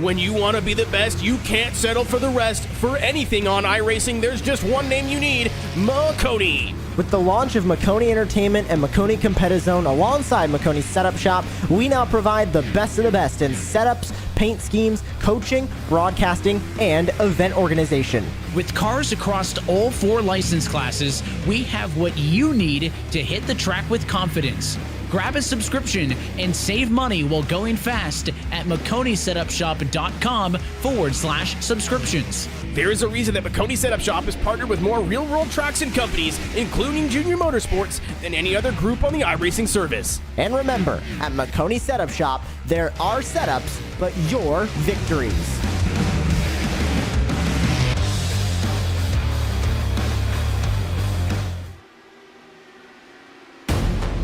When you want to be the best, you can't settle for the rest. For anything on iRacing, there's just one name you need: Maconi. With the launch of Maconi Entertainment and Maconi Competizone alongside Maconi Setup Shop, we now provide the best of the best in setups, paint schemes, coaching, broadcasting, and event organization. With cars across all 4 license classes, we have what you need to hit the track with confidence. Grab a subscription and save money while going fast at MaconiSetupShop.com/subscriptions. There is a reason that Maconi Setup Shop is partnered with more real-world tracks and companies, including Junior Motorsports, than any other group on the iRacing service. And remember, at Maconi Setup Shop, there are setups, but your victories.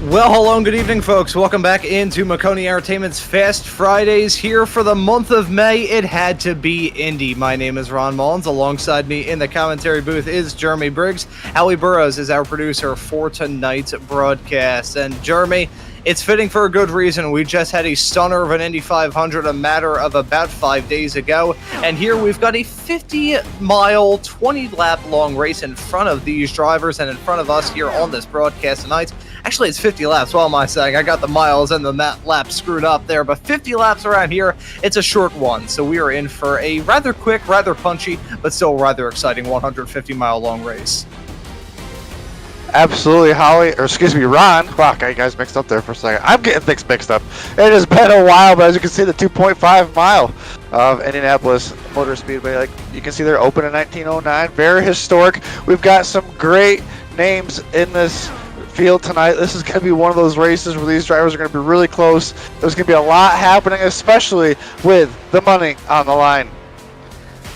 Well, hello and good evening, folks. Welcome back into Maconi Entertainment's Fast Fridays. Here for the month of May, it had to be Indy. My name is Ron Mullins. Alongside me in the commentary booth is Jeremy Briggs. Howie Burrows is our producer for tonight's broadcast. And Jeremy, it's fitting for a good reason. We just had a stunner of an Indy 500 a matter of about 5 days ago. And here we've got a 50-mile, 20-lap long race in front of these drivers and in front of us here on this broadcast tonight. Actually, it's 50 laps. What am I saying? I got the miles and the laps screwed up there, but 50 laps around here, it's a short one. So we are in for a rather quick, rather punchy, but still rather exciting 150-mile long race. Absolutely, Howie, or excuse me, Ron. Wow, got you guys mixed up there for a second. I'm getting things mixed up. It has been a while, but as you can see, the 2.5 mile of Indianapolis Motor Speedway, like you can see, they're open in 1909. Very historic. We've got some great names in this field tonight. This is going to be one of those races where these drivers are going to be really close. There's going to be a lot happening, especially with the money on the line.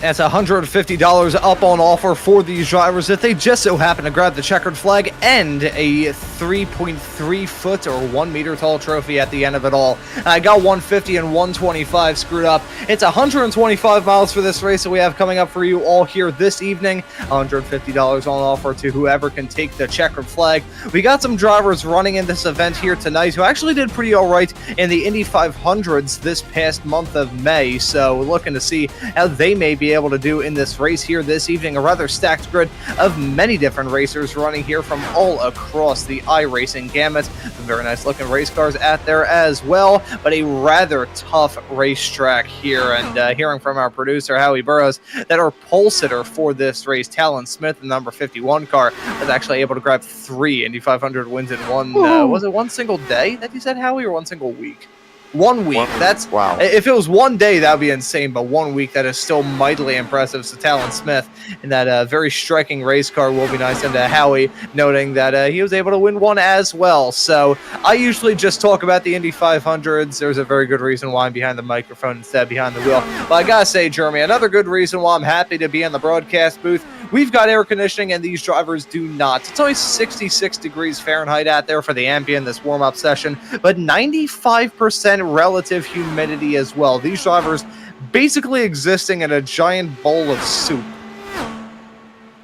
That's $150 up on offer for these drivers if they just so happen to grab the checkered flag and a 3.3 foot or 1 meter tall trophy at the end of it all. I got 150 and 125 screwed up. It's 125 miles for this race that we have coming up for you all here this evening. $150 on offer to whoever can take the checkered flag. We got some drivers running in this event here tonight who actually did pretty all right in the Indy 500s this past month of May, so we're looking to see how they may be able to do in this race here this evening. A rather stacked grid of many different racers running here from all across the iRacing gamut. Some very nice looking race cars out there as well, but a rather tough racetrack here. And hearing from our producer Howie Burrows that our pole sitter for this race, Talon Smith, the number 51 car, was actually able to grab 3 Indy 500 wins in one was it one single day that you said, Howie, or one single week? 1 week. That's wow. If it was one day, that would be insane. But 1 week, that is still mightily impressive. So Talon Smith in that very striking race car will be nice. And Howie noting that he was able to win one as well. So I usually just talk about the Indy 500s. There's a very good reason why I'm behind the microphone instead of behind the wheel. But I gotta say, Jeremy, another good reason why I'm happy to be in the broadcast booth. We've got air conditioning, and these drivers do not. It's only 66 degrees Fahrenheit out there for the ambient this warm-up session, but 95% relative humidity as well. These drivers basically existing in a giant bowl of soup.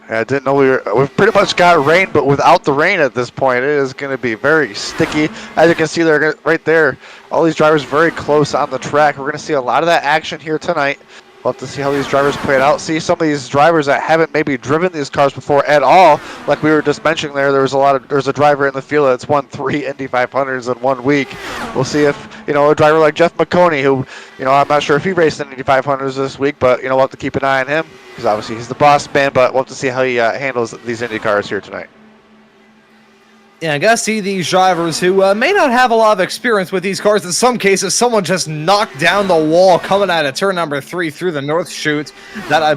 I didn't know we've pretty much got rain, but without the rain at this point, it is going to be very sticky. As you can see there, right there, all these drivers very close on the track. We're going to see a lot of that action here tonight. We'll have to see how these drivers play it out. See some of these drivers that haven't maybe driven these cars before at all. Like we were just mentioning there's a driver in the field that's won 3 Indy 500s in 1 week. We'll see if, a driver like Jeff Maconi, who, I'm not sure if he raced in Indy 500s this week, but, we'll have to keep an eye on him because obviously he's the boss man, but we'll have to see how he handles these Indy cars here tonight. Yeah, I gotta see these drivers who may not have a lot of experience with these cars. In some cases, someone just knocked down the wall coming out of turn number 3 through the north chute. That I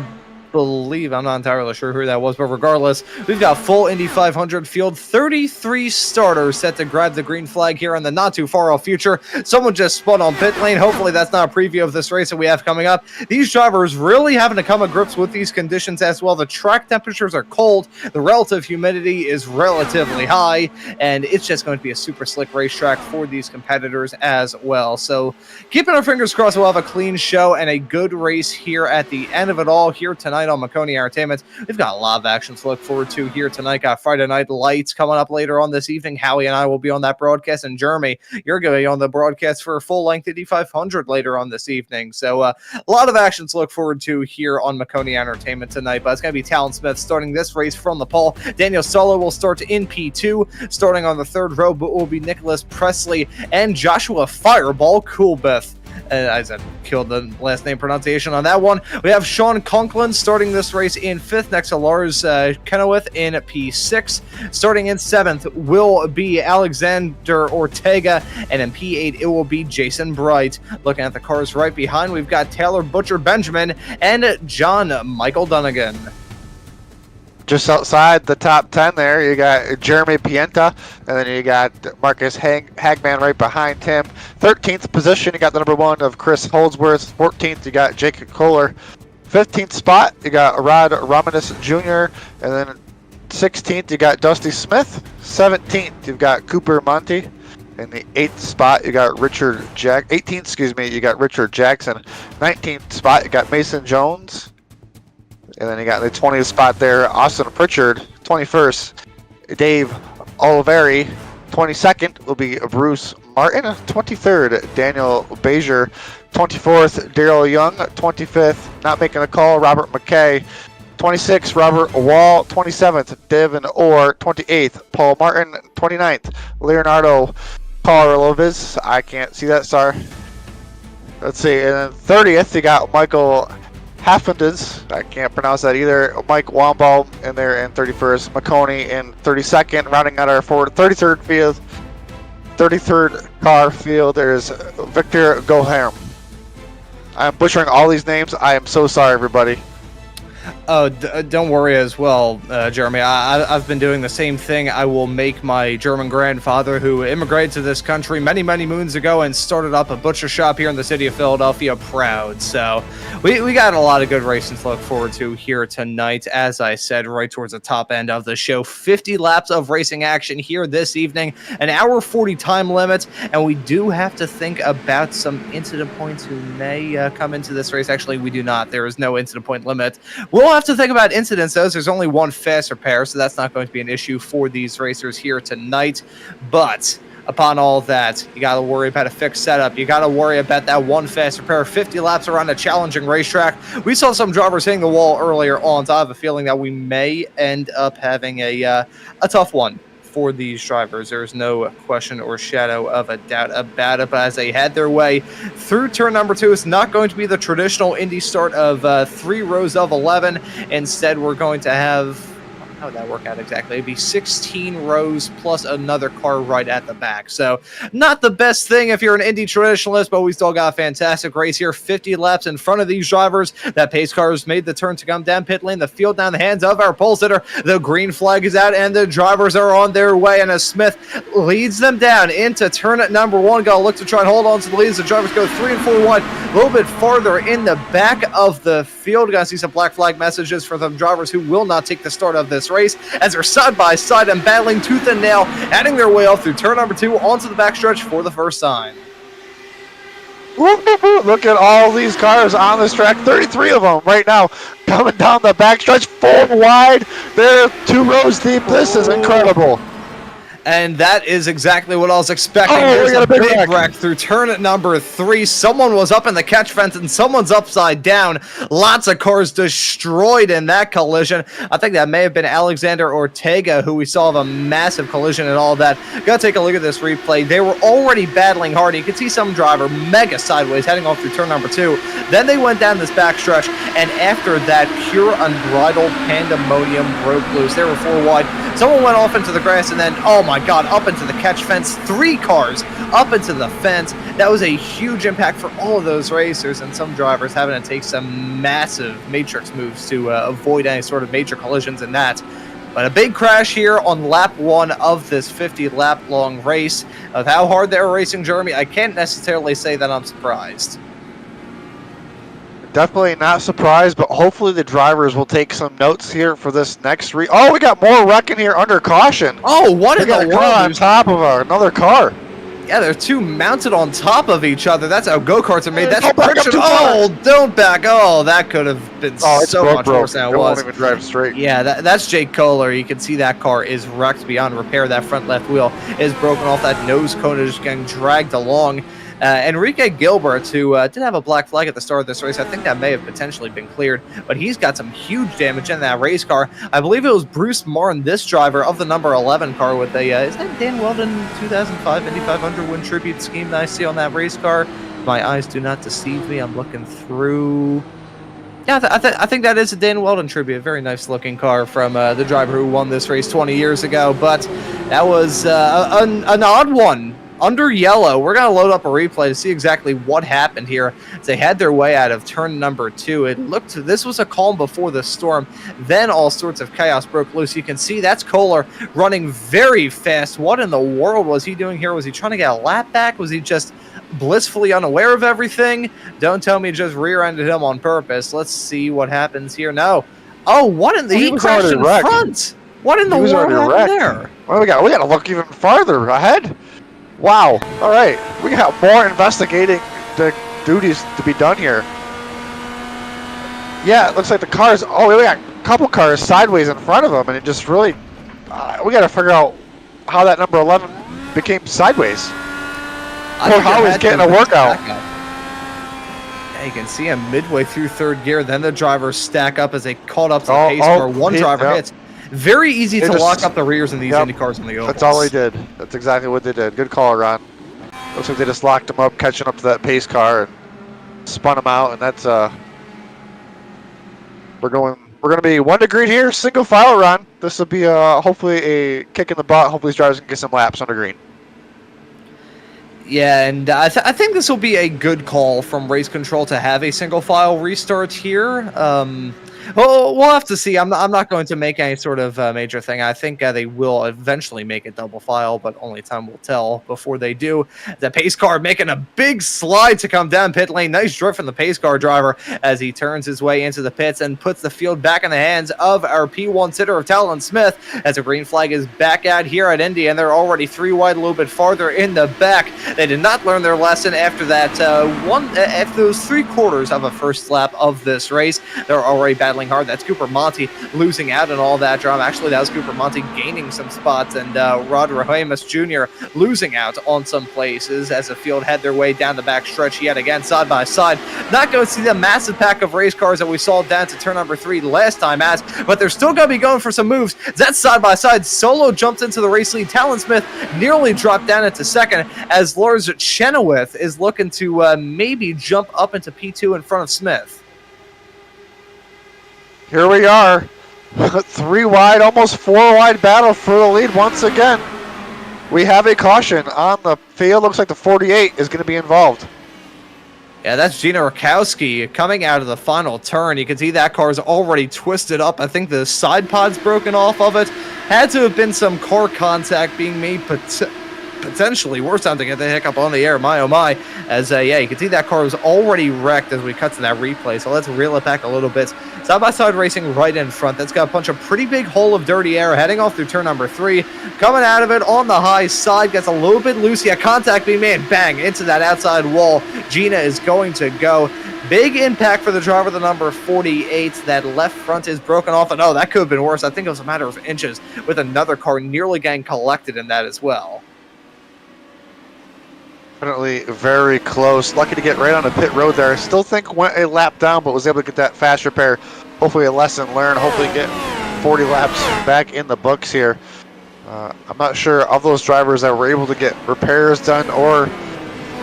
believe, I'm not entirely sure who that was, but regardless, we've got full Indy 500 field, 33 starters set to grab the green flag here in the not too far off future. Someone just spun on pit lane. Hopefully that's not a preview of this race that we have coming up. These drivers really having to come to grips with these conditions as well. The track temperatures are cold, the relative humidity is relatively high, and it's just going to be a super slick racetrack for these competitors as well. So keeping our fingers crossed, we'll have a clean show and a good race here at the end of it all here tonight tonight on Maconi Entertainment. We've got a lot of action to look forward to here tonight. Got Friday Night Lights coming up later on this evening. Howie and I will be on that broadcast, and Jeremy, you're going to be on the broadcast for a full-length Indy 500 later on this evening. So a lot of action to look forward to here on Maconi Entertainment tonight, but it's going to be Talon Smith starting this race from the pole. Daniel Solo will start in P2. Starting on the third row, but will be Nicholas Presley and Joshua Fireball Coolbeth. I said killed the last name pronunciation on that one. We have Sean Conklin starting this race in 5th, next to Lars Kenowith in P6. Starting in 7th will be Alexander Ortega, and in P8 it will be Jason Bright. Looking at the cars right behind, we've got Taylor Butcher Benjamin and John Michael Dunnigan. Just outside the top 10 there, you got Jeremy Pienta, and then you got Marcus Hagman right behind him. 13th position, you got the number 1 of Chris Holdsworth. 14th, you got Jake Kohler. 15th spot, you got Rod Romanus Jr., and then 16th, you got Dusty Smith. 17th, you've got Cooper Monty. In the 8th spot, you got 18th, you got Richard Jackson. 19th spot, you got Mason Jones. And then you got the 20th spot there, Austin Pritchard. 21st, Dave Oliveri. 22nd will be Bruce Martin. 23rd, Daniel Bazier. 24th, Daryl Young. 25th, not making a call, Robert McKay. 26th, Robert Wall. 27th, Devin Orr. 28th, Paul Martin. 29th, Leonardo Karlovic. I can't see that, sorry. Let's see, and then 30th, you got Michael Haffendens, I can't pronounce that either. Mike Wamball in there in 31st. Maconi in 32nd. Rounding out our 33rd field. 33rd car field, there's Victor Goham. I'm butchering all these names. I am so sorry, everybody. Oh, don't worry as well, Jeremy. I've been doing the same thing. I will make my German grandfather, who immigrated to this country many, many moons ago and started up a butcher shop here in the city of Philadelphia, proud. So we got a lot of good racing to look forward to here tonight. As I said, right towards the top end of the show, 50 laps of racing action here this evening, an hour 40 time limit, and we do have to think about some incident points who may come into this race. Actually, we do not. There is no incident point limit. We'll have to think about incidents, though. There's only one faster pair, so that's not going to be an issue for these racers here tonight. But upon all that, you got to worry about a fixed setup. You got to worry about that one faster pair. 50 laps around a challenging racetrack. We saw some drivers hitting the wall earlier on, so I have a feeling that we may end up having a tough one for these drivers. There's no question or shadow of a doubt about it. But as they head their way through turn number 2, it's not going to be the traditional Indy start of 3 rows of 11. Instead, we're going to have, how would that work out exactly? It'd be 16 rows plus another car right at the back. So not the best thing if you're an Indy traditionalist, but we still got a fantastic race here. 50 laps in front of these drivers. That pace car has made the turn to come down pit lane. The field down the hands of our pole sitter. The green flag is out and the drivers are on their way. And as Smith leads them down into turn at number 1, got to look to try and hold on to the lead as the drivers go 3 and 4 wide. A little bit farther in the back of the field. Got to see some black flag messages for the drivers who will not take the start of this race as they're side by side and battling tooth and nail, adding their way off through turn number 2 onto the backstretch for the first time. Look at all these cars on this track, 33 of them right now coming down the backstretch, 4 wide. They're 2 rows deep. This is incredible. And that is exactly what I was expecting. Oh, There's a big wreck through turn at number 3. Someone was up in the catch fence and someone's upside down. Lots of cars destroyed in that collision. I think that may have been Alexander Ortega, who we saw have a massive collision and all that. Gotta take a look at this replay. They were already battling hard. You could see some driver mega sideways heading off through turn number 2. Then they went down this backstretch, and after that, pure unbridled pandemonium broke loose. They were 4 wide. Someone went off into the grass, and then, oh my God, up into the catch fence. 3 cars up into the fence. That was a huge impact for all of those racers, and some drivers having to take some massive matrix moves to avoid any sort of major collisions in that. But a big crash here on lap 1 of this 50-lap long race. Of how hard they were racing, Jeremy, I can't necessarily say that I'm surprised. Definitely not surprised, but hopefully the drivers will take some notes here for this next Oh, we got more wrecking here under caution. Oh, what in the world? world? On top of another car. Yeah, they're two mounted on top of each other. That's how go-karts are made. That's Don't back up friction. too far. Oh, don't back. Oh, that could have been Oh, it's so much broke. worse than It it won't was. even drive straight. Yeah, that's Jake Kohler. You can see that car is wrecked beyond repair. That front left wheel is broken off. That nose cone is getting dragged along. Enrique Gilbert, who did have a black flag at the start of this race, I think that may have potentially been cleared, but he's got some huge damage in that race car. I believe it was Bruce Martin, this driver of the number 11 car with a, is that Dan Weldon 2005 Indy 500 win tribute scheme that I see on that race car? My eyes do not deceive me. I'm looking through. Yeah, I think that is a Dan Weldon tribute. Very nice looking car from the driver who won this race 20 years ago, but that was an odd one. Under yellow, we're going to load up a replay to see exactly what happened here. They had their way out of turn number 2. It looked, this was a calm before the storm. Then all sorts of chaos broke loose. You can see that's Kohler running very fast. What in the world was he doing here? Was he trying to get a lap back? Was he just blissfully unaware of everything? Don't tell me just rear-ended him on purpose. Let's see what happens here. No. Oh, what in the... He crashed in front. What in the world happened there? Well, we got to look even farther ahead. Wow. All right. We got more investigating duties to be done here. Yeah, it looks like the cars. Oh, we got a couple cars sideways in front of them, and it just really. We got to figure out how that number 11 became sideways. Or how he's getting a workout. Yeah, you can see him midway through third gear. Then the drivers stack up as they caught up to the pace car. One driver hits. Very easy to lock up the rears in these Indy cars on the ovals. That's all they did. That's exactly what they did. Good call, Ron. Looks like they just locked them up, catching up to that pace car, and spun them out. And that's we're gonna be 1 degree here, single file run. This will be hopefully a kick in the butt. Hopefully these drivers can get some laps under green. Yeah, and I think this will be a good call from race control to have a single file restart here. Well, we'll have to see. I'm not going to make any sort of major thing. I think they will eventually make it double file, but only time will tell before they do. The pace car making a big slide to come down pit lane. Nice drift from the pace car driver as he turns his way into the pits and puts the field back in the hands of our P1 sitter of Talon Smith as a green flag is back out here at Indy, and they're already 3 wide, a little bit farther in the back. They did not learn their lesson after that after those 3/4 of a first lap of this race. They're already battling hard. That's Cooper Monty losing out in all that drama. Actually, that was Cooper Monty gaining some spots, and Rod Rahemus Jr. losing out on some places as the field had their way down the back stretch yet again, side by side. Not going to see the massive pack of race cars that we saw down to turn number 3 last time, but they're still going to be going for some moves. That side by side solo jumped into the race lead. Talon Smith nearly dropped down into second as Lars Chenoweth is looking to maybe jump up into P2 in front of Smith. Here we are. 3 wide, almost 4 wide battle for the lead once again. We have a caution on the field. Looks like the 48 is going to be involved. Yeah, that's Gina Rakowski coming out of the final turn. You can see that car's already twisted up. I think the side pod's broken off of it. Had to have been some car contact being made potentially worse time to get the hiccup on the air. My oh my. As yeah, you can see that car was already wrecked as we cut to that replay. So let's reel it back a little bit. Side by side racing right in front. That's got a bunch of pretty big hole of dirty air heading off through turn number 3. Coming out of it on the high side, gets a little bit loose. Yeah, contact being made. Bang into that outside wall. Gina is going to go. Big impact for the driver, the number 48. That left front is broken off. And oh, that could have been worse. I think it was a matter of inches with another car nearly getting collected in that as well. Definitely very close. Lucky to get right on the pit road there. Still think went a lap down, but was able to get that fast repair. Hopefully a lesson learned. Hopefully get 40 laps back in the books here. I'm not sure of those drivers that were able to get repairs done or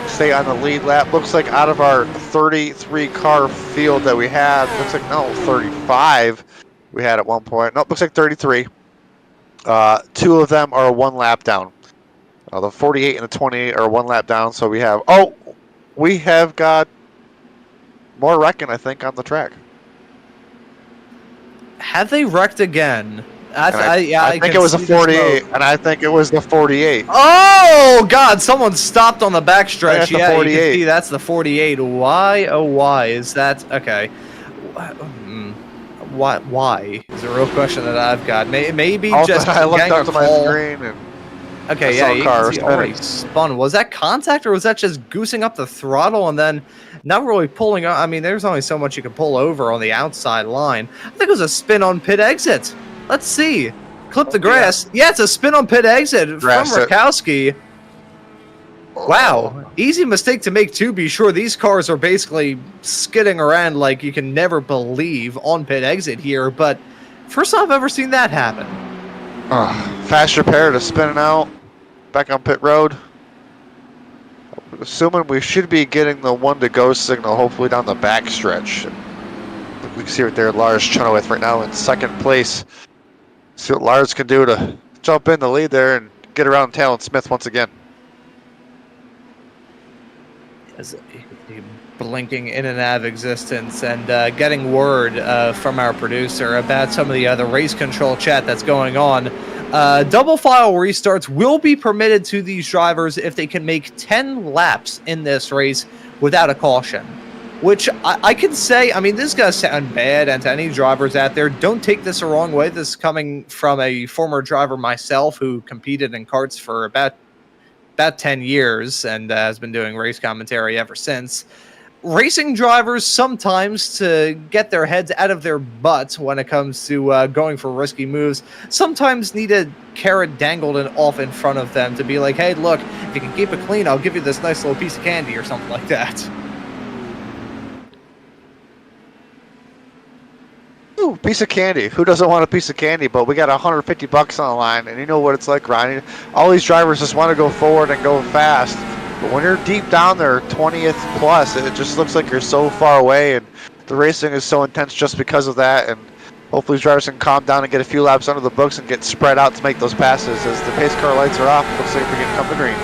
stay on the lead lap. Looks like out of our 33 car field that we had, looks like, no, 35 we had at one point. No, looks like 33. 2 of them are 1 lap down. The 48 and the 28 are 1 lap down, so we have got more wrecking, I think, on the track. Have they wrecked again? I think it was a 48, and I think it was the 48. Oh, God, someone stopped on the backstretch. Yeah, you can see that's the 48. Why, oh, why is that? Okay. Why is the real question that I've got. Maybe Also, just I looked getting up to a my call. screen and Okay, yeah, you can see already spun. Was that contact or was that just goosing up the throttle and then not really pulling up? I mean, there's only so much you can pull over on the outside line. I think it was a spin on pit exit. Let's see. Clip the grass. Yeah, it's a spin on pit exit from Rakowski. Wow. Easy mistake to make, too. Be sure these cars are basically skidding around like you can never believe on pit exit here. But first time I've ever seen that happen. Fast repair to spinning out. Back on pit road. Assuming we should be getting the 1 to go signal, hopefully down the back stretch. We can see right there, Lars Chenoweth right now in second place. See what Lars can do to jump in the lead there and get around Talon Smith once again. As blinking in and out of existence and getting word from our producer about some of the race control chat that's going on. Double file restarts will be permitted to these drivers if they can make 10 laps in this race without a caution. Which I can say, I mean, this is going to sound bad, and to any drivers out there, don't take this the wrong way. This is coming from a former driver myself who competed in karts for about 10 years and has been doing race commentary ever since. Racing drivers sometimes, to get their heads out of their butts when it comes to going for risky moves, sometimes need a carrot dangled and off in front of them to be like, hey, look, if you can keep it clean, I'll give you this nice little piece of candy or something like that. Ooh, piece of candy. Who doesn't want a piece of candy? But we got $150 on the line, and you know what it's like, Ryan. All these drivers just want to go forward and go fast. But when you're deep down there, 20th plus, it just looks like you're so far away, and the racing is so intense just because of that. And hopefully drivers can calm down and get a few laps under the books and get spread out to make those passes. As the pace car lights are off, it looks like we're getting come to green.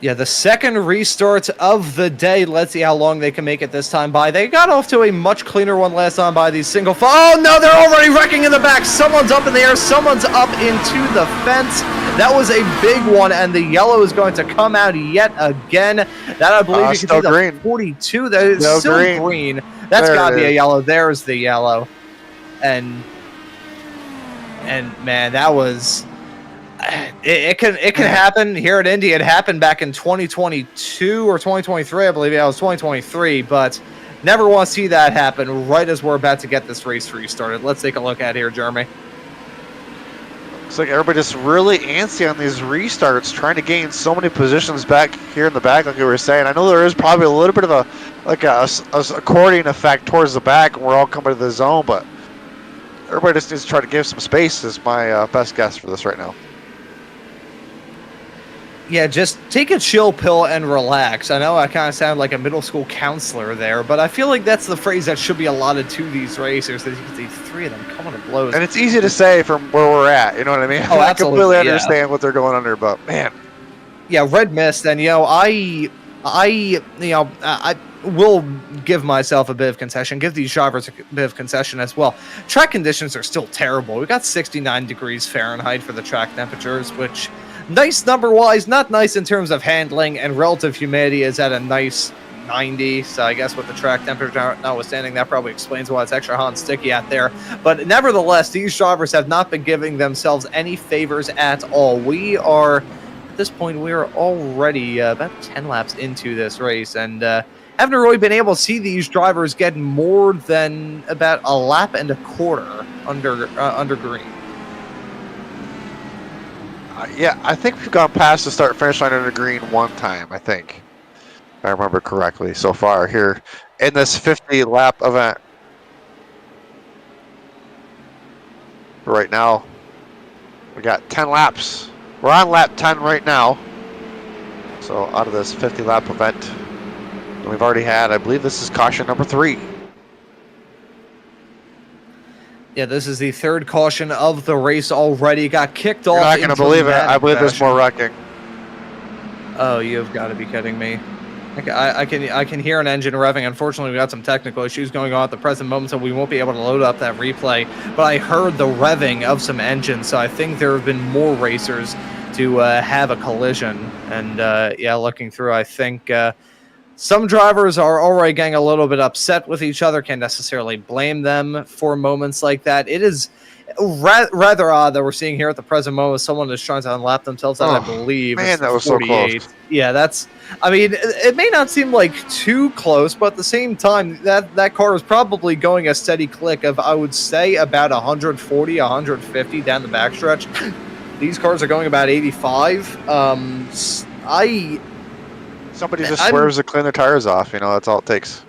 Yeah, the second restart of the day. Let's see how long they can make it this time by. They got off to a much cleaner one last time by these single file. Oh, no, they're already wrecking in the back. Someone's up in the air. Someone's up into the fence. That was a big one, and the yellow is going to come out yet again. That, I believe, you can see green. The 42. That is still green. That's got to be a yellow. There's the yellow. And man, that was... It can happen here at Indy. It happened back in 2022 or 2023, I believe. Yeah, it was 2023, but never want to see that happen right as we're about to get this race restarted. Let's take a look at here, Jeremy. Looks like everybody just really antsy on these restarts, trying to gain so many positions back here in the back, like we were saying. I know there is probably a little bit of a accordion effect towards the back when we're all coming to the zone, but everybody just needs to try to give some space is my best guess for this right now. Yeah, just take a chill pill and relax. I know I kind of sound like a middle school counselor there, but I feel like that's the phrase that should be allotted to these racers. That you can see three of them coming to blows. And it's easy to say from where we're at, you know what I mean? Oh, I completely understand what they're going under, but man. Yeah, red mist, and I will give myself a bit of concession, give these drivers a bit of concession as well. Track conditions are still terrible. We got 69 degrees Fahrenheit for the track temperatures, which... nice number-wise, not nice in terms of handling, and relative humidity is at a nice 90, so I guess with the track temperature notwithstanding, that probably explains why it's extra hot and sticky out there. But nevertheless, these drivers have not been giving themselves any favors at all. At this point, we are already about 10 laps into this race, and haven't really been able to see these drivers get more than about a lap and a quarter under green. Yeah, I think we've gone past the start-finish line under green one time, I think. If I remember correctly so far here in this 50-lap event. Right now, we got 10 laps. We're on lap 10 right now. So out of this 50-lap event, we've already had, I believe this is caution number 3. Yeah, this is the third caution of the race already. Got kicked off. You're not going to believe it. I believe there's more wrecking. Oh, you've got to be kidding me. I can hear an engine revving. Unfortunately, we got some technical issues going on at the present moment, so we won't be able to load up that replay. But I heard the revving of some engines, so I think there have been more racers to have a collision. And yeah, looking through, I think... some drivers are already getting a little bit upset with each other. Can't necessarily blame them for moments like that. It is rather odd that we're seeing here at the present moment. Someone is trying to unlap themselves, I believe. Man, that was so close. Yeah, I mean, it may not seem like too close, but at the same time, that car is probably going a steady click of, I would say, about 140, 150 down the backstretch. These cars are going about 85. Somebody just swerves to clean their tires off. That's all it takes.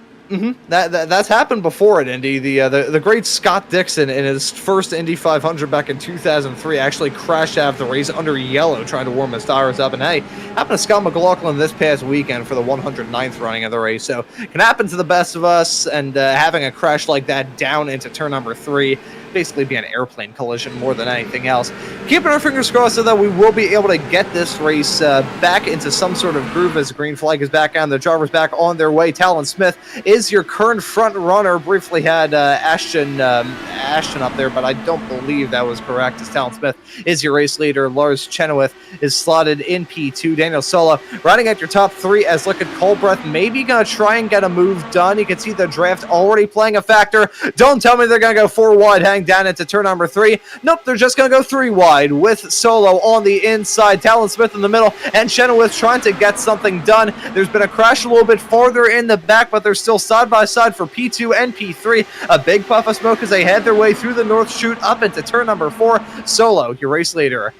That's happened before at Indy. The great Scott Dixon in his first Indy 500 back in 2003 actually crashed out of the race under yellow trying to warm his tires up. And hey, happened to Scott McLaughlin this past weekend for the 109th running of the race. So can happen to the best of us. And having a crash like that down into turn number 3, basically be an airplane collision more than anything else. Keeping our fingers crossed so that we will be able to get this race back into some sort of groove as the green flag is back on. The drivers back on their way. Talon Smith is your current front runner. Briefly had Ashton up there, but I don't believe that was correct, as Talon Smith is your race leader. Lars Chenoweth is slotted in P2. Daniel Solo riding at your top 3 as look at Colbreth maybe going to try and get a move done. You can see the draft already playing a factor. Don't tell me they're going to go 4 wide, hang down into turn number 3. Nope, they're just going to go 3 wide with Solo on the inside, Talon Smith in the middle, and Chenoweth trying to get something done. There's been a crash a little bit farther in the back, but they're still side by side for P2 and P3. A big puff of smoke as they head their way through the north chute up into turn number 4. Solo, your race leader.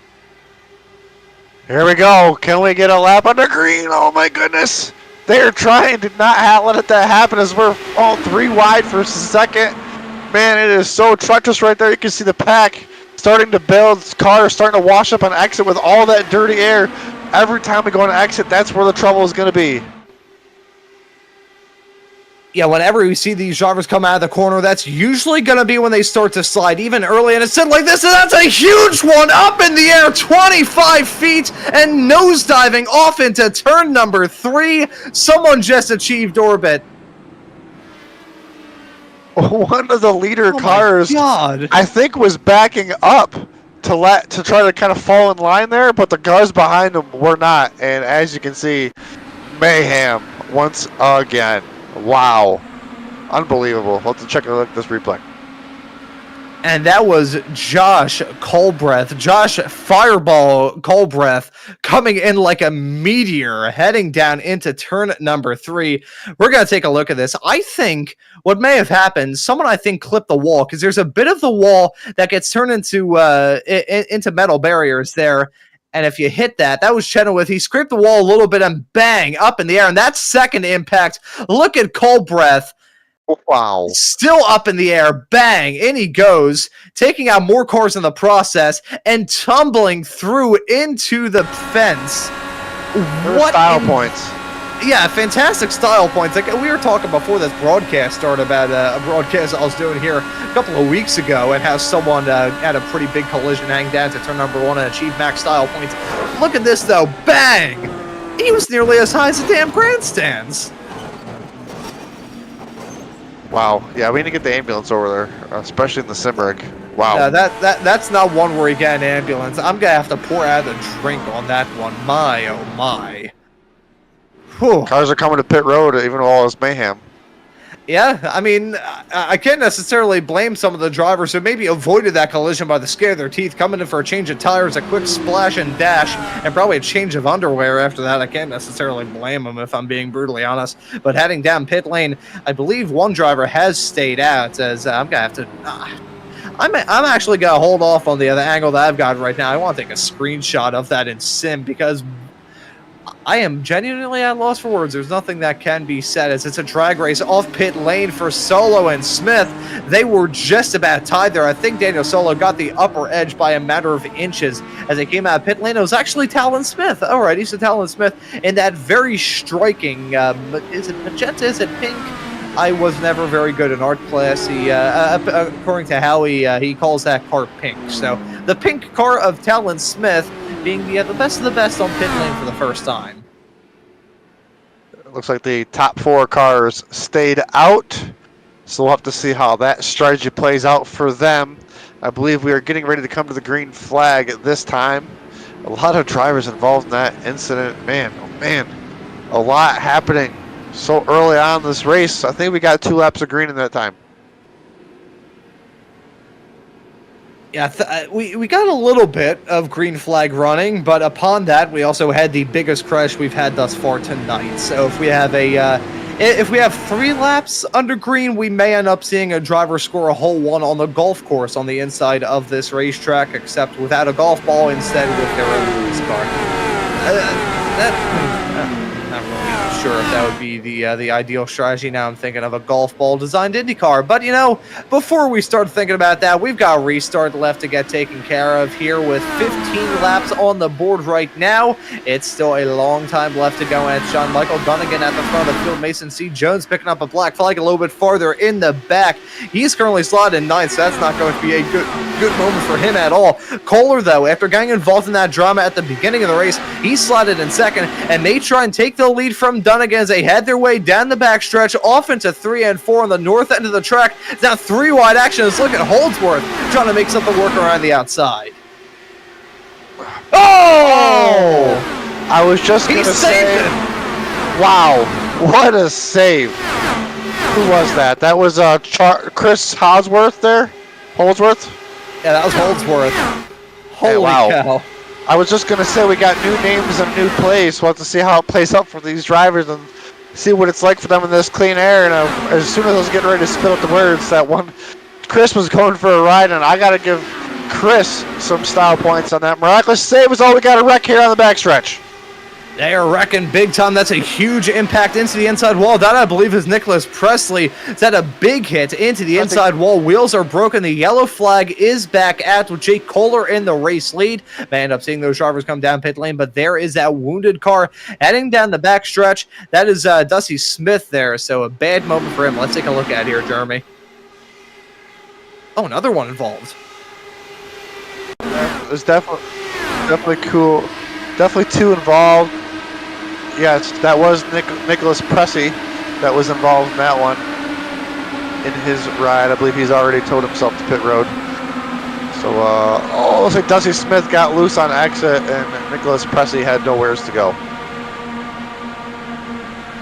Here we go. Can we get a lap on the green? Oh my goodness. They're trying to not let that happen as we're all 3 wide for a second. Man, it is so treacherous right there. You can see the pack starting to build. Cars starting to wash up on exit with all that dirty air. Every time we go on exit, that's where the trouble is going to be. Yeah, whenever we see these drivers come out of the corner, that's usually going to be when they start to slide, even early. And it's said like this, and that's a huge one up in the air, 25 feet, and nosediving off into turn number 3. Someone just achieved orbit. One of the leader cars, I think, was backing up to try to kind of fall in line there, but the cars behind them were not. And as you can see, mayhem once again. Wow, unbelievable. We'll have to check out this replay. And that was Josh Colbreth, Josh Fireball Colbreth, coming in like a meteor, heading down into turn number 3. We're going to take a look at this. I think what may have happened, someone I think clipped the wall, because there's a bit of the wall that gets turned into metal barriers there. And if you hit that was Chenoweth. He scraped the wall a little bit and bang, up in the air. And that second impact, look at Colbreth. Wow. Still up in the air, bang, in he goes, taking out more cars in the process and tumbling through into the fence. What style points? Yeah, fantastic style points. Like we were talking before this broadcast started about a broadcast I was doing here a couple of weeks ago and how someone had a pretty big collision hang down to turn number 1 and achieve max style points. Look at this though, bang! He was nearly as high as the damn grandstands. Wow. Yeah, we need to get the ambulance over there, especially in the sim rig. Wow. That's not one where you get an ambulance. I'm going to have to pour out a drink on that one. My, oh my. Whew. Cars are coming to pit road even with all this mayhem. Yeah, I mean, I can't necessarily blame some of the drivers who maybe avoided that collision by the skin of their teeth, coming in for a change of tires, a quick splash and dash, and probably a change of underwear after that. I can't necessarily blame them if I'm being brutally honest. But heading down pit lane, I believe one driver has stayed out, as I'm going to have to... I'm actually going to hold off on the other angle that I've got right now. I want to take a screenshot of that in sim, because I am genuinely at a loss for words. There's nothing that can be said as it's a drag race off pit lane for Solo and Smith. They were just about tied there. I think Daniel Solo got the upper edge by a matter of inches as they came out of pit lane. It was actually Talon Smith. Alrighty, so Talon Smith in that very striking, is it magenta, is it pink? I was never very good in art class. He, according to Howie, he calls that car pink. So the pink car of Talon Smith being the best of the best on pit lane for the first time. It looks like the top 4 cars stayed out, so we'll have to see how that strategy plays out for them. I believe we are getting ready to come to the green flag at this time. A lot of drivers involved in that incident. Man, oh man, a lot happening so early on in this race. I think we got 2 laps of green in that time. Yeah, we got a little bit of green flag running, but upon that, we also had the biggest crash we've had thus far tonight. So if we have if we have 3 laps under green, we may end up seeing a driver score a hole 1 on the golf course on the inside of this racetrack, except without a golf ball, instead with their own race car. Not really sure if that would be the ideal strategy. Now I'm thinking of a golf ball designed IndyCar, but you know, before we start thinking about that, we've got a restart left to get taken care of here with 15 laps on the board right now. It's still a long time left to go, and it's John Michael Dunnigan at the front of the field. Mason C. Jones picking up a black flag a little bit farther in the back. He's currently slotted in 9th, so that's not going to be a good moment for him at all. Kohler, though, after getting involved in that drama at the beginning of the race, he's slotted in 2nd, and they try and take the lead from Dunnigan as they head their way down the backstretch off into 3 and 4 on the north end of the track. Now 3 wide action. Let's look at Holdsworth trying to make something work around the outside. Oh! I was just going to say, wow, what a save. Who was that? That was Chris Holdsworth there? Holdsworth? Yeah, that was Holdsworth. Holy wow. cow. I was just going to say we got new names and new plays. We'll have to see how it plays out for these drivers and see what it's like for them in this clean air. And as soon as I was getting ready to spit out the words, that one, Chris was going for a ride, and I got to give Chris some style points on that. Miraculous save is all we got to wreck here on the backstretch. They are wrecking big time. That's a huge impact into the inside wall. That, I believe, is Nicholas Presley. It's had a big hit into the inside wall. Wheels are broken. The yellow flag is back out with Jake Kohler in the race lead. May end up seeing those drivers come down pit lane, but there is that wounded car heading down the back stretch. That is Dusty Smith there, so a bad moment for him. Let's take a look at here, Jeremy. Oh, another one involved. It's definitely cool. Definitely 2 involved. Yes, that was Nicholas Presley that was involved in that one in his ride. I believe he's already towed himself to pit road. So, looks like Dusty Smith got loose on exit, and Nicholas Presley had nowheres to go.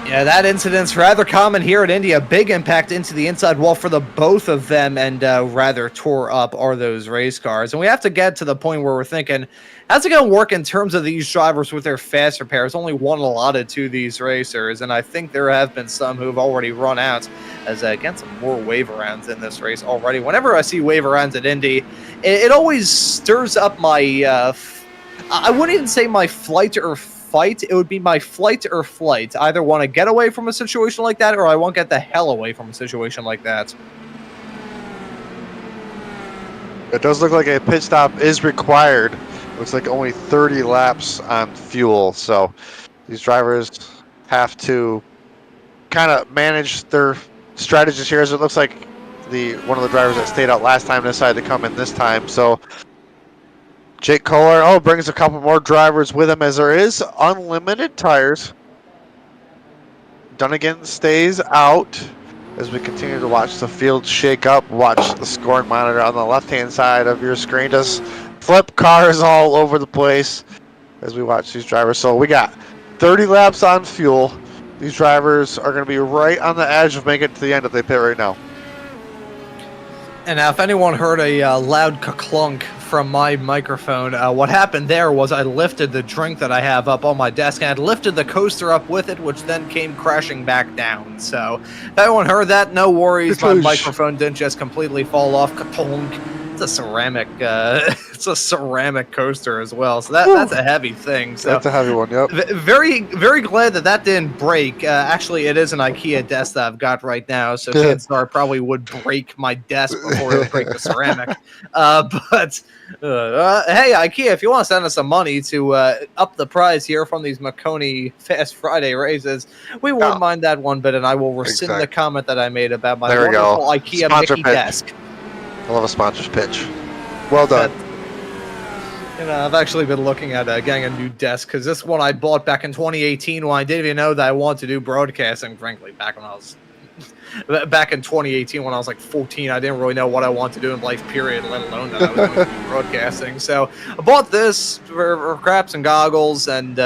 Yeah, that incident's rather common here at Indy. A big impact into the inside wall for the both of them, and rather tore up are those race cars. And we have to get to the point where we're thinking, how's it going to work in terms of these drivers with their fast repairs? Only one allotted to these racers, and I think there have been some who've already run out, as again, some more wave rounds in this race already. Whenever I see wave rounds at Indy, it always stirs up my, I wouldn't even say my flight or fight. It would be my flight or flight. I either want to get away from a situation like that, or I won't get the hell away from a situation like that. It does look like a pit stop is required. Looks like only 30 laps on fuel, so these drivers have to kind of manage their strategies here, as it looks like one of the drivers that stayed out last time decided to come in this time. So Jake Kohler, brings a couple more drivers with him, as there is unlimited tires. Dunnigan stays out as we continue to watch the field shake up. Watch the scoring monitor on the left-hand side of your screen. Just flip cars all over the place as we watch these drivers. So we got 30 laps on fuel. These drivers are going to be right on the edge of making it to the end if they pit right now. And now, if anyone heard a loud ka-clunk from my microphone, what happened there was I lifted the drink that I have up on my desk, and I lifted the coaster up with it, which then came crashing back down. So, if anyone heard that, no worries. My microphone didn't just completely fall off. Ka-clunk. It's a ceramic. It's a ceramic coaster as well, so that's a heavy thing. So that's a heavy one. Yep. Very, very glad that didn't break. Actually, it is an IKEA desk that I've got right now, so chances are probably would break my desk before it would break the ceramic. But hey, IKEA, if you want to send us some money to up the prize here from these Maconi Fast Friday races, we won't mind that one bit, and I will rescind the comment that I made about my wonderful IKEA Mickey desk. I love a sponsor's pitch. Well done. I've actually been looking at getting a new desk, because this one I bought back in 2018 when I didn't even know that I wanted to do broadcasting. Frankly, back in 2018 when I was like 14, I didn't really know what I wanted to do in life, period, let alone that I was going to do broadcasting. So I bought this for craps and goggles, and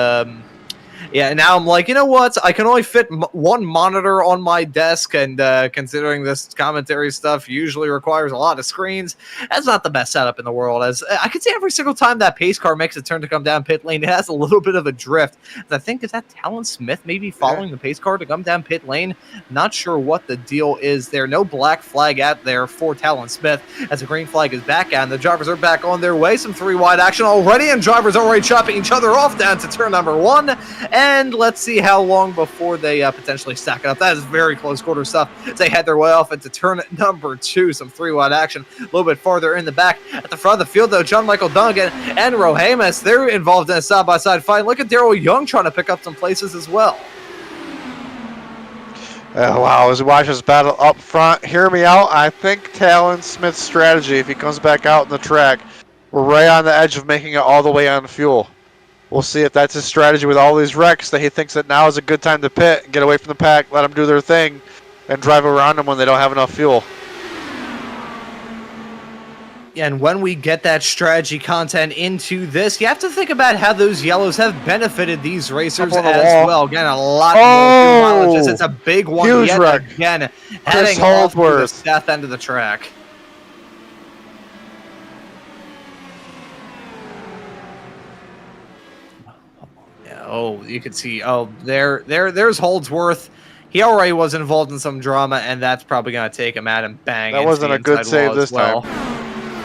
Yeah, now I'm like, you know what? I can only fit one monitor on my desk, and considering this commentary stuff usually requires a lot of screens, that's not the best setup in the world. As I can see every single time that pace car makes a turn to come down pit lane, it has a little bit of a drift. I think, is that Talon Smith maybe following the pace car to come down pit lane? Not sure what the deal is there. No black flag out there for Talon Smith, as the green flag is back out, and the drivers are back on their way. Some 3-wide action already, and drivers already chopping each other off down to turn number 1. And let's see how long before they potentially stack it up. That is very close quarter stuff as they head their way off into turn number 2. Some 3-wide action a little bit farther in the back. At the front of the field, though, John Michael Duncan and Rohamus, they're involved in a side-by-side fight. Look at Daryl Young trying to pick up some places as well. Wow, as we watch this battle up front, hear me out. I think Talon Smith's strategy, if he comes back out in the track, we're right on the edge of making it all the way on fuel. We'll see if that's his strategy with all these wrecks, that he thinks that now is a good time to pit, get away from the pack, let them do their thing, and drive around them when they don't have enough fuel. And when we get that strategy content into this, you have to think about how those yellows have benefited these racers as well. Again, a lot more fuel mileage. It's a big one huge yet wreck. again, heading off to the south end of the track. Oh, you can see. Oh, there's Holdsworth. He already was involved in some drama, and that's probably going to take him out and bang. That wasn't a good save this time.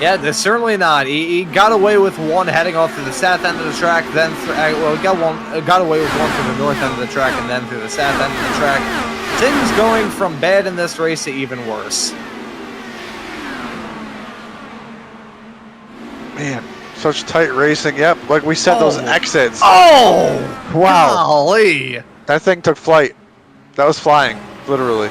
Yeah, certainly not. He got away with one heading off to the south end of the track, then got away with one to the north end of the track, and then through the south end of the track. Things going from bad in this race to even worse. Man. Such tight racing. Yep, like we said, those exits. Oh! Wow. Golly. That thing took flight. That was flying, literally.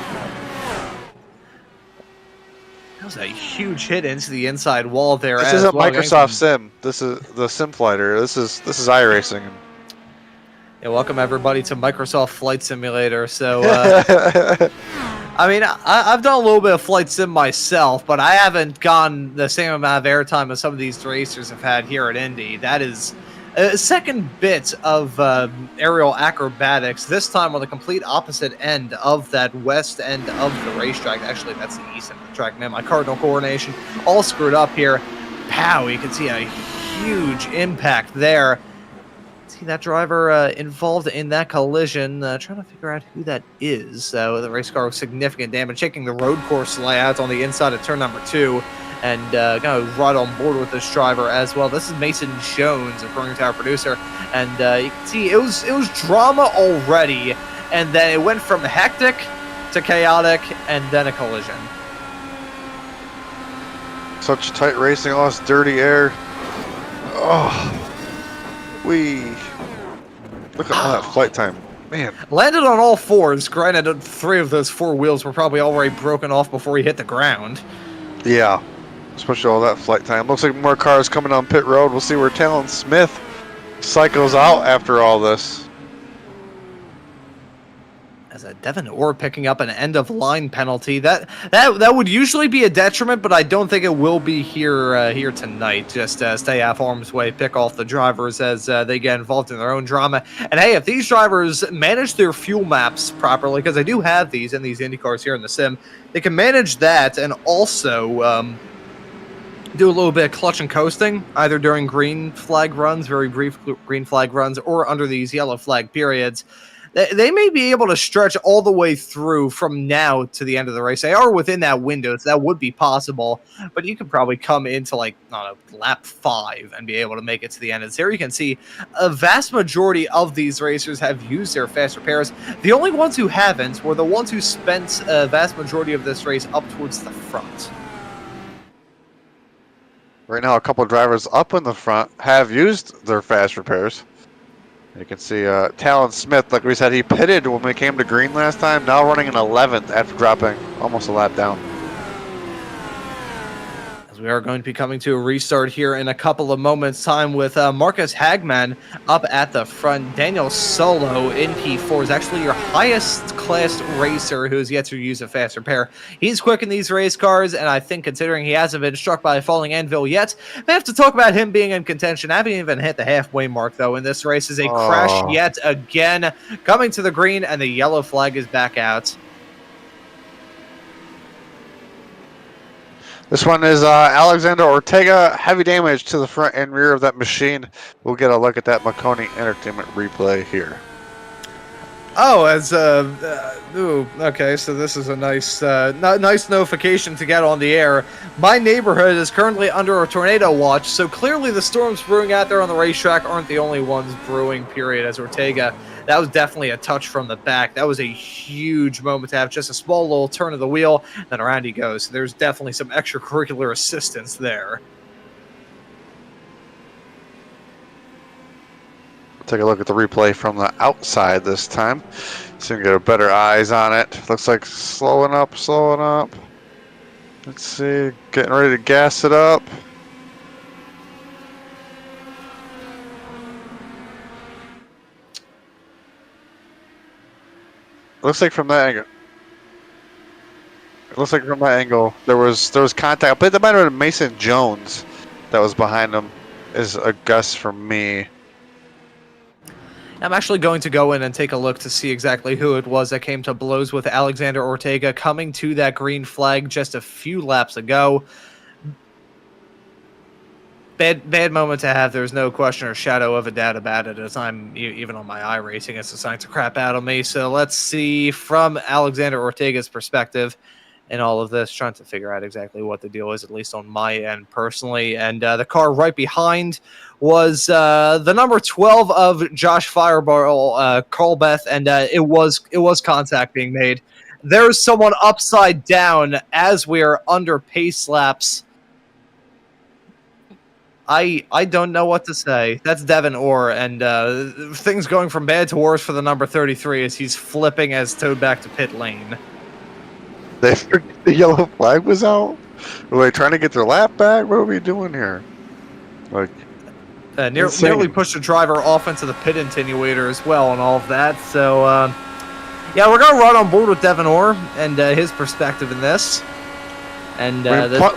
That was a huge hit into the inside wall there. This isn't Microsoft Sim. This is the Sim Fighter. This is iRacing. Yeah, welcome everybody to Microsoft Flight Simulator. So, I mean, I've done a little bit of flight sim myself, but I haven't gotten the same amount of airtime as some of these racers have had here at Indy. That is a second bit of aerial acrobatics, this time on the complete opposite end of that west end of the racetrack. Actually, that's the east end of the track. Man, my cardinal coordination all screwed up here. Pow, you can see a huge impact there. See that driver involved in that collision, trying to figure out who that is. The race car with significant damage, checking the road course layout on the inside of turn number 2, and kind of right on board with this driver as well. This is Mason Jones, according to our producer, and you can see it was drama already, and then it went from hectic to chaotic, and then a collision. Such tight racing, lost dirty air. Oh. Look at all that flight time. Man. Landed on all fours. Granted, 3 of those 4 wheels were probably already broken off before he hit the ground. Yeah. Especially all that flight time. Looks like more cars coming on pit road. We'll see where Talon Smith cycles out after all this. As a Devin Orr picking up an end-of-line penalty. That would usually be a detriment, but I don't think it will be here tonight. Just stay out of harm's way, pick off the drivers as they get involved in their own drama. And hey, if these drivers manage their fuel maps properly, because they do have these in these Indycars here in the sim, they can manage that and also do a little bit of clutch and coasting, either during green flag runs, very brief green flag runs, or under these yellow flag periods. They may be able to stretch all the way through from now to the end of the race. They are within that window, so that would be possible. But you could probably come into, like, I don't know, lap 5 and be able to make it to the end. And here you can see a vast majority of these racers have used their fast repairs. The only ones who haven't were the ones who spent a vast majority of this race up towards the front. Right now, a couple of drivers up in the front have used their fast repairs. You can see Talon Smith, like we said, he pitted when we came to green last time, now running in 11th after dropping almost a lap down. As we are going to be coming to a restart here in a couple of moments' time with Marcus Hagman up at the front. Daniel Solo in P4 is actually your highest class racer who has yet to use a fast repair. He's quick in these race cars, and I think considering he hasn't been struck by a falling anvil yet, we have to talk about him being in contention. Haven't even hit the halfway mark, though, in this race is a crash yet again. Coming to the green, and the yellow flag is back out. This one is Alexander Ortega. Heavy damage to the front and rear of that machine. We'll get a look at that Maconi Entertainment replay here. Oh, okay, so this is a nice nice notification to get on the air. My neighborhood is currently under a tornado watch, so clearly the storms brewing out there on the racetrack aren't the only ones brewing, period, as Ortega. That was definitely a touch from the back. That was a huge moment to have just a small little turn of the wheel, then around he goes. So there's definitely some extracurricular assistance there. Take a look at the replay from the outside this time, so you can get a better eyes on it. Looks like slowing up. Let's see, getting ready to gas it up. Looks like from that angle, there was contact. But that might have been Mason Jones that was behind him. Is a guess from me. I'm actually going to go in and take a look to see exactly who it was that came to blows with Alexander Ortega coming to that green flag just a few laps ago. Bad moment to have. There's no question or shadow of a doubt about it, as I'm even on my iRacing, it's starting to crap out on me. So let's see from Alexander Ortega's perspective in all of this, trying to figure out exactly what the deal is, at least on my end personally. And the car right behind was the number 12 of Josh Fireball, Carlbeth, and it was contact being made. There's someone upside down as we are under pace laps. I don't know what to say. That's Devin Orr, and things going from bad to worse for the number 33 as he's flipping as towed back to pit lane. The yellow flag was out? Were they trying to get their lap back? What are we doing here? Like, nearly pushed the driver off into the pit attenuator as well and all of that. So, yeah, we're going to run on board with Devin Orr and his perspective in this. And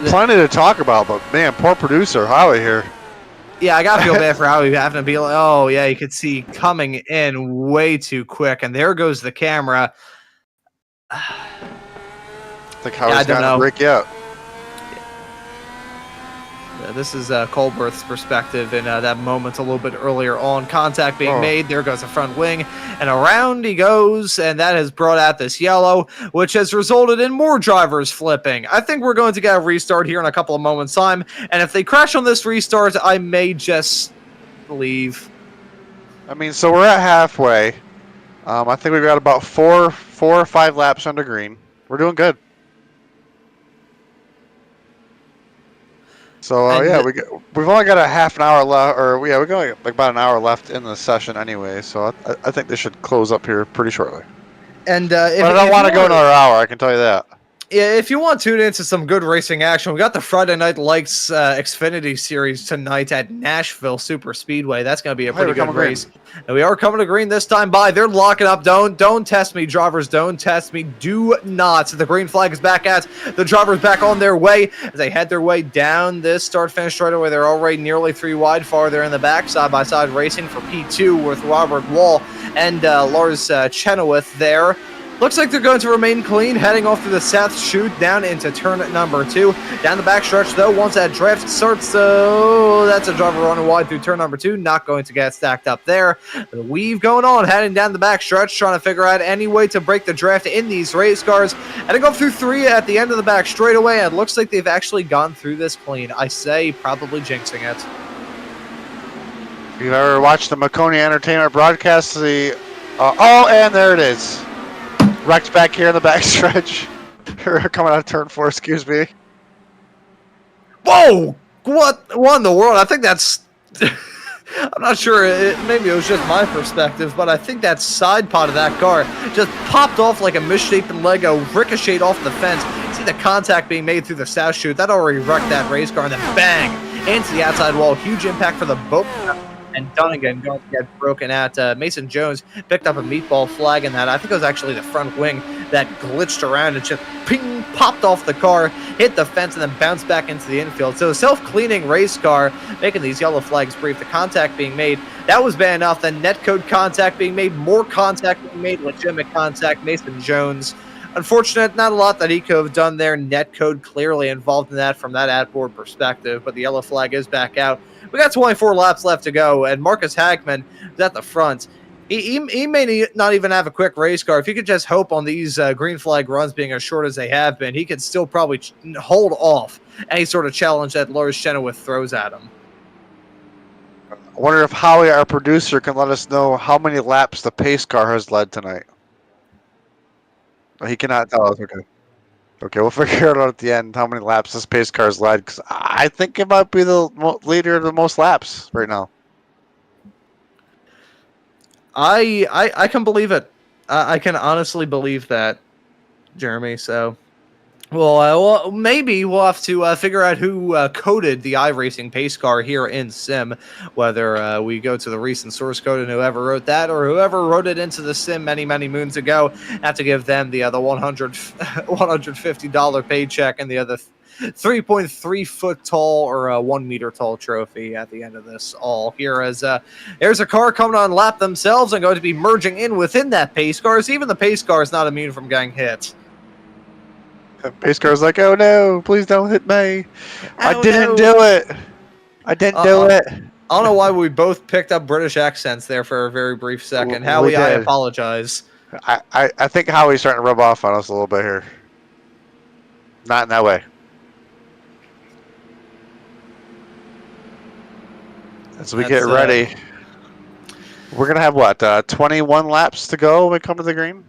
plenty to talk about, but man, poor producer Howie here. Yeah, I gotta feel bad for Howie having to be like, oh yeah, you could see coming in way too quick, and there goes the camera. I think Howie's got a break yet. This is Colberth's perspective in that moment a little bit earlier on. Contact being made. There goes the front wing. And around he goes. And that has brought out this yellow, which has resulted in more drivers flipping. I think we're going to get a restart here in a couple of moments' time. And if they crash on this restart, I may just leave. I mean, so we're at halfway. I think we've got about four or five laps under green. We're doing good. So yeah, we've only got a half an hour left, or yeah, we've got like about an hour left in the session anyway. So I think they should close up here pretty shortly. And but I don't want to go another hour. I can tell you that. Yeah, if you want to tune into some good racing action, we got the Friday Night Lights Xfinity Series tonight at Nashville Super Speedway. That's going to be a pretty good race. And we are coming to green this time by. They're locking up. Don't test me, drivers. Don't test me. Do not. The green flag is back at. The drivers back on their way as they head their way down this start-finish straightaway. They're already nearly 3 wide, farther in the back, side-by-side racing for P2 with Robert Wall and Lars Chenoweth there. Looks like they're going to remain clean, heading off to the south chute down into turn number 2. Down the backstretch, though, once that draft starts, that's a driver running wide through turn number 2. Not going to get stacked up there. The weave going on, heading down the backstretch, trying to figure out any way to break the draft in these race cars. Heading up through 3 at the end of the back straightaway, and it looks like they've actually gone through this clean. I say probably jinxing it. If you've ever watched the Maconi Entertainment broadcast, and there it is. Wrecked back here in the backstretch. Coming out of turn 4, excuse me. Whoa! What in the world? I think that's... I'm not sure. Maybe it was just my perspective, but I think that side pod of that car just popped off like a misshapen Lego, ricocheted off the fence. see the contact being made through the south chute. That already wrecked that race car, and then bang into the outside wall. Huge impact for the both. And Dunnigan going to get broken at. Mason Jones picked up a meatball flag in that. I think it was actually the front wing that glitched around and just ping, popped off the car, hit the fence, and then bounced back into the infield. So a self-cleaning race car making these yellow flags brief. The contact being made, that was bad enough. Then netcode contact being made, more contact being made, legitimate contact. Mason Jones, unfortunate, not a lot that he could have done there. Netcode clearly involved in that from that ad-board perspective, but the yellow flag is back out. We got 24 laps left to go, and Marcus Hagman is at the front. He may not even have a quick race car. If he could just hope on these green flag runs being as short as they have been, he could still probably hold off any sort of challenge that Lars Chenoweth throws at him. I wonder if Howie, our producer, can let us know how many laps the pace car has led tonight. He cannot tell us. Okay. Okay, we'll figure it out at the end how many laps this pace car has led, because I think it might be the leader of the most laps right now. I can believe it. I can honestly believe that, Jeremy. So, well, maybe we'll have to figure out who coded the iRacing pace car here in Sim, whether we go to the recent source code and whoever wrote that, or whoever wrote it into the Sim many moons ago, have to give them the other $150 paycheck and the other 3.3 foot tall or 1 meter tall trophy at the end of this all here, as there's a car coming on lap themselves and going to be merging in within that pace car, so even the pace car is not immune from getting hit. The pace car's like, oh no, please don't hit me. I didn't do it. I didn't do it. I don't know why we both picked up British accents there for a very brief second. Howie, I apologize. I think Howie's starting to rub off on us a little bit here. Not in that way. As we get ready, we're going to have, what, 21 laps to go when we come to the green?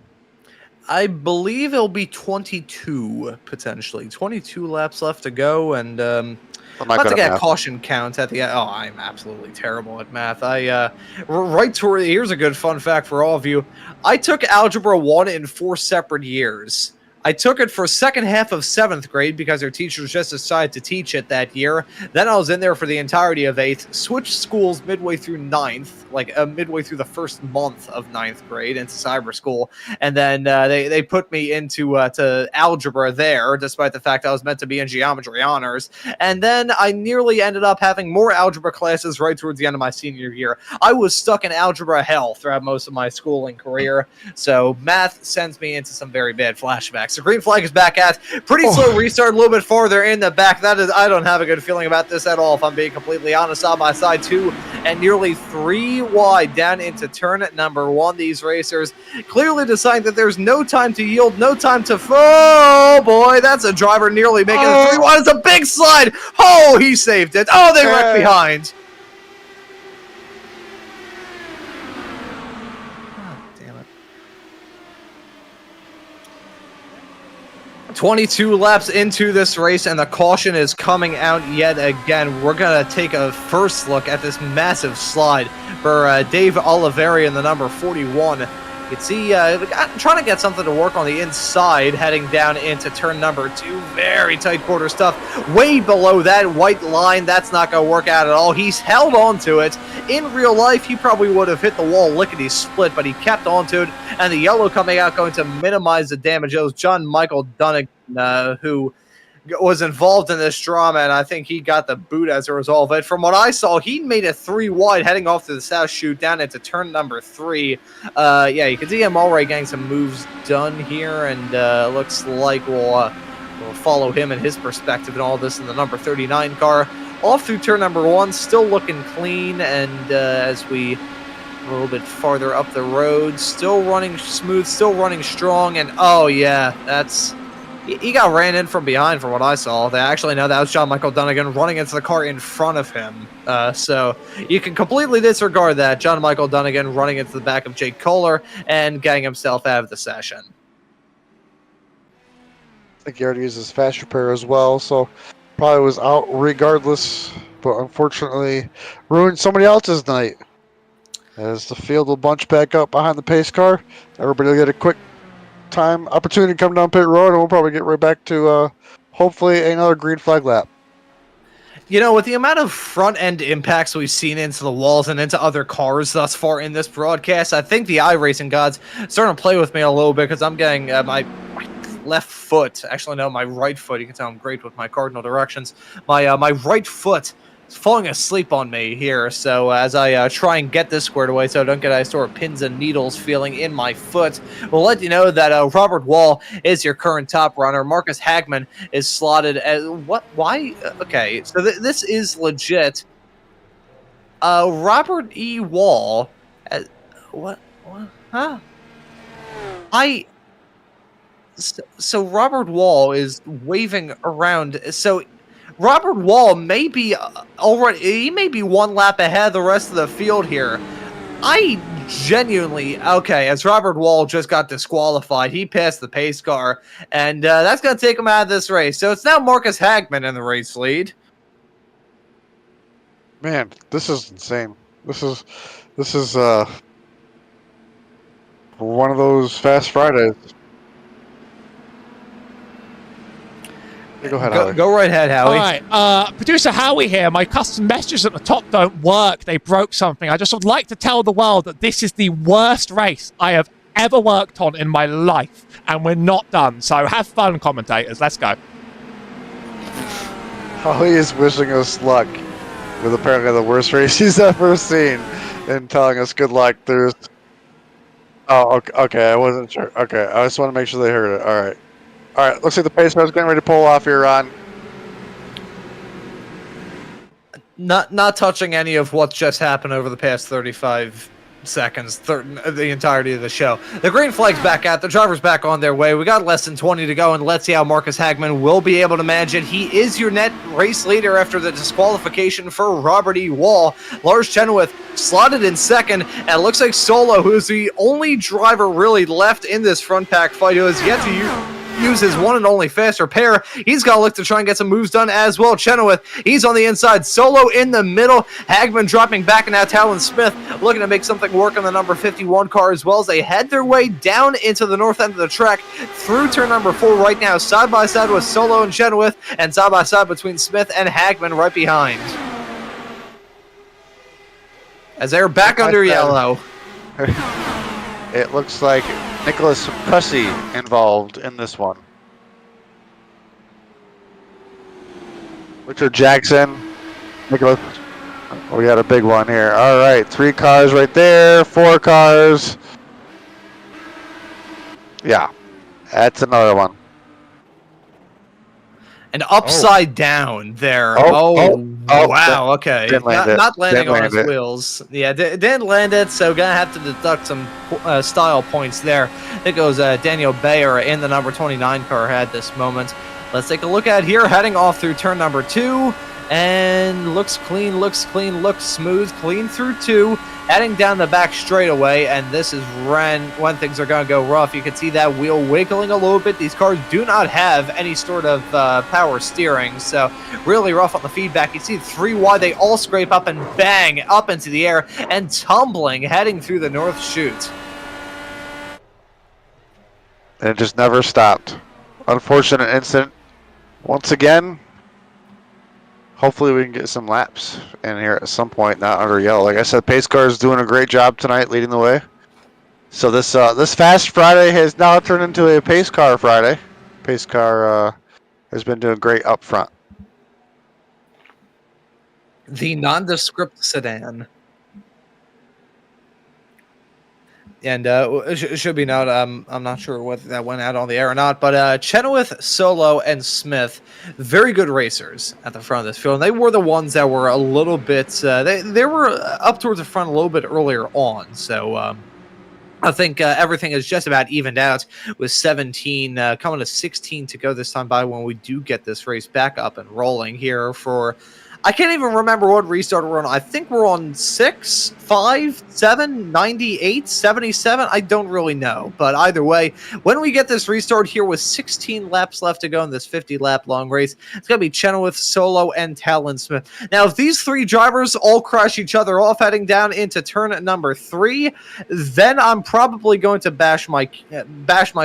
I believe it'll be 22, potentially. 22 laps left to go, and about to get a caution count at the end. Oh, I'm absolutely terrible at math. Here's a good fun fact for all of you. I took Algebra 1 in 4 separate years. I took it for second half of 7th grade because our teachers just decided to teach it that year. Then I was in there for the entirety of 8th, switched schools midway through 9th, like midway through the first month of 9th grade into cyber school. And then they put me into to algebra there, despite the fact I was meant to be in geometry honors. And then I nearly ended up having more algebra classes right towards the end of my senior year. I was stuck in algebra hell throughout most of my schooling career. So math sends me into some very bad flashbacks. The green flag is back at pretty slow restart, a little bit farther in the back. That is, I don't have a good feeling about this at all, if I'm being completely honest. On my side, 2 and nearly 3 wide down into turn number 1. These racers clearly deciding that there's no time to yield, no time to oh boy, that's a driver nearly making it 3 wide. It's a big slide. Oh, he saved it. Oh, they wrecked behind. 22 laps into this race, and the caution is coming out yet again. We're going to take a first look at this massive slide for Dave Oliveri in the number 41. You can see trying to get something to work on the inside, heading down into turn number 2. Very tight quarter stuff. Way below that white line. That's not going to work out at all. He's held on to it. In real life, he probably would have hit the wall lickety-split, but he kept on to it. And the yellow coming out going to minimize the damage. It was John Michael Dunnigan who was involved in this drama, and I think he got the boot as a result of it. From what I saw, he made it 3 wide heading off to the south chute down into turn number 3. Yeah, you can see him already getting some moves done here, and looks like we'll follow him and his perspective and all this in the number 39 car. Off through turn number 1, still looking clean, and as we a little bit farther up the road, still running smooth, still running strong, and oh yeah, that's... He got ran in from behind from what I saw. They actually know that was John Michael Dunnigan running into the car in front of him. So you can completely disregard that. John Michael Dunnigan running into the back of Jake Kohler and getting himself out of the session. I think he already used his fast repair as well, so probably was out regardless, but unfortunately ruined somebody else's night. As the field will bunch back up behind the pace car, everybody will get a quick time opportunity to come down pit road, and we'll probably get right back to hopefully another green flag lap. You know, with the amount of front-end impacts we've seen into the walls and into other cars thus far in this broadcast, I think the iRacing gods starting to play with me a little bit because I'm getting my left foot, actually no, my right foot, you can tell I'm great with my cardinal directions, my right foot is falling asleep on me here, so as I try and get this squared away so I don't get a sort of pins and needles feeling in my foot, we'll let you know that Robert Wall is your current top runner. Marcus Hagman is slotted as, what, why, okay, so this is legit. Robert E. Wall, what, huh? So Robert Wall is waving around. So Robert Wall may be already, he may be one lap ahead of the rest of the field here. I genuinely, okay, as Robert Wall just got disqualified, he passed the pace car, and that's going to take him out of this race. So it's now Marcus Hagman in the race lead. Man, this is insane. This is one of those Fast Fridays. Go ahead, Howie. Go right ahead, Howie. All right, producer Howie here. My custom messages at the top don't work. They broke something. I just would like to tell the world that this is the worst race I have ever worked on in my life, and we're not done. So have fun, commentators. Let's go. Howie is wishing us luck with apparently the worst race he's ever seen and telling us good luck. There's... Oh, okay, I wasn't sure. Okay, I just want to make sure they heard it. All right. All right, looks like the pace car's getting ready to pull off here, Ron. Not touching any of what's just happened over the past 35 seconds, the entirety of the show. The green flag's back out. The driver's back on their way. We got less than 20 to go, and let's see how Marcus Hagman will be able to manage it. He is your net race leader after the disqualification for Robert E. Wall. Lars Chenoweth slotted in second, and it looks like Solo, who's the only driver really left in this front pack fight, who has yet to use his one and only fast repair. He's got to look to try and get some moves done as well. Chenoweth, he's on the inside. Solo in the middle. Hagman dropping back, and now Talon Smith looking to make something work on the number 51 car as well as they head their way down into the north end of the track through turn number 4 right now, side by side with Solo and Chenoweth, and side by side between Smith and Hagman right behind. As they're back under yellow. It looks like Nicholas Pressey involved in this one. Richard Jackson, Nicholas. We got a big one here. All right, 3 cars right there, 4 cars. Yeah, that's another one. And upside down there. Wow. Okay. Not landing on his wheels. Yeah, didn't land it, so gonna have to deduct some style points there. It goes Daniel Bayer in the number 29 car at this moment. Let's take a look at here, heading off through turn number 2. And looks clean, looks smooth, clean through 2, heading down the back straightaway, and this is when things are going to go rough. You can see that wheel wiggling a little bit. These cars do not have any sort of power steering, so really rough on the feedback. You see 3 wide, they all scrape up and bang up into the air and tumbling, heading through the north chute. And it just never stopped. Unfortunate incident. Once again, hopefully we can get some laps in here at some point, not under yellow. Like I said, pace car is doing a great job tonight, leading the way. So this Fast Friday has now turned into a pace car Friday. Pace car has been doing great up front. The nondescript sedan. And it should be noted, I'm not sure whether that went out on the air or not, but Chenoweth, Solo, and Smith, very good racers at the front of this field. And they were the ones that were a little bit, they were up towards the front a little bit earlier on. So I think everything is just about evened out with 17 coming to 16 to go this time by when we do get this race back up and rolling here for I can't even remember what restart we're on. I think we're on 6, 5, 7, 98, 77. I don't really know. But either way, when we get this restart here with 16 laps left to go in this 50-lap long race, it's going to be Chenoweth, Solo, and Talon Smith. Now, if these three drivers all crash each other off heading down into turn number 3, then I'm probably going to bash my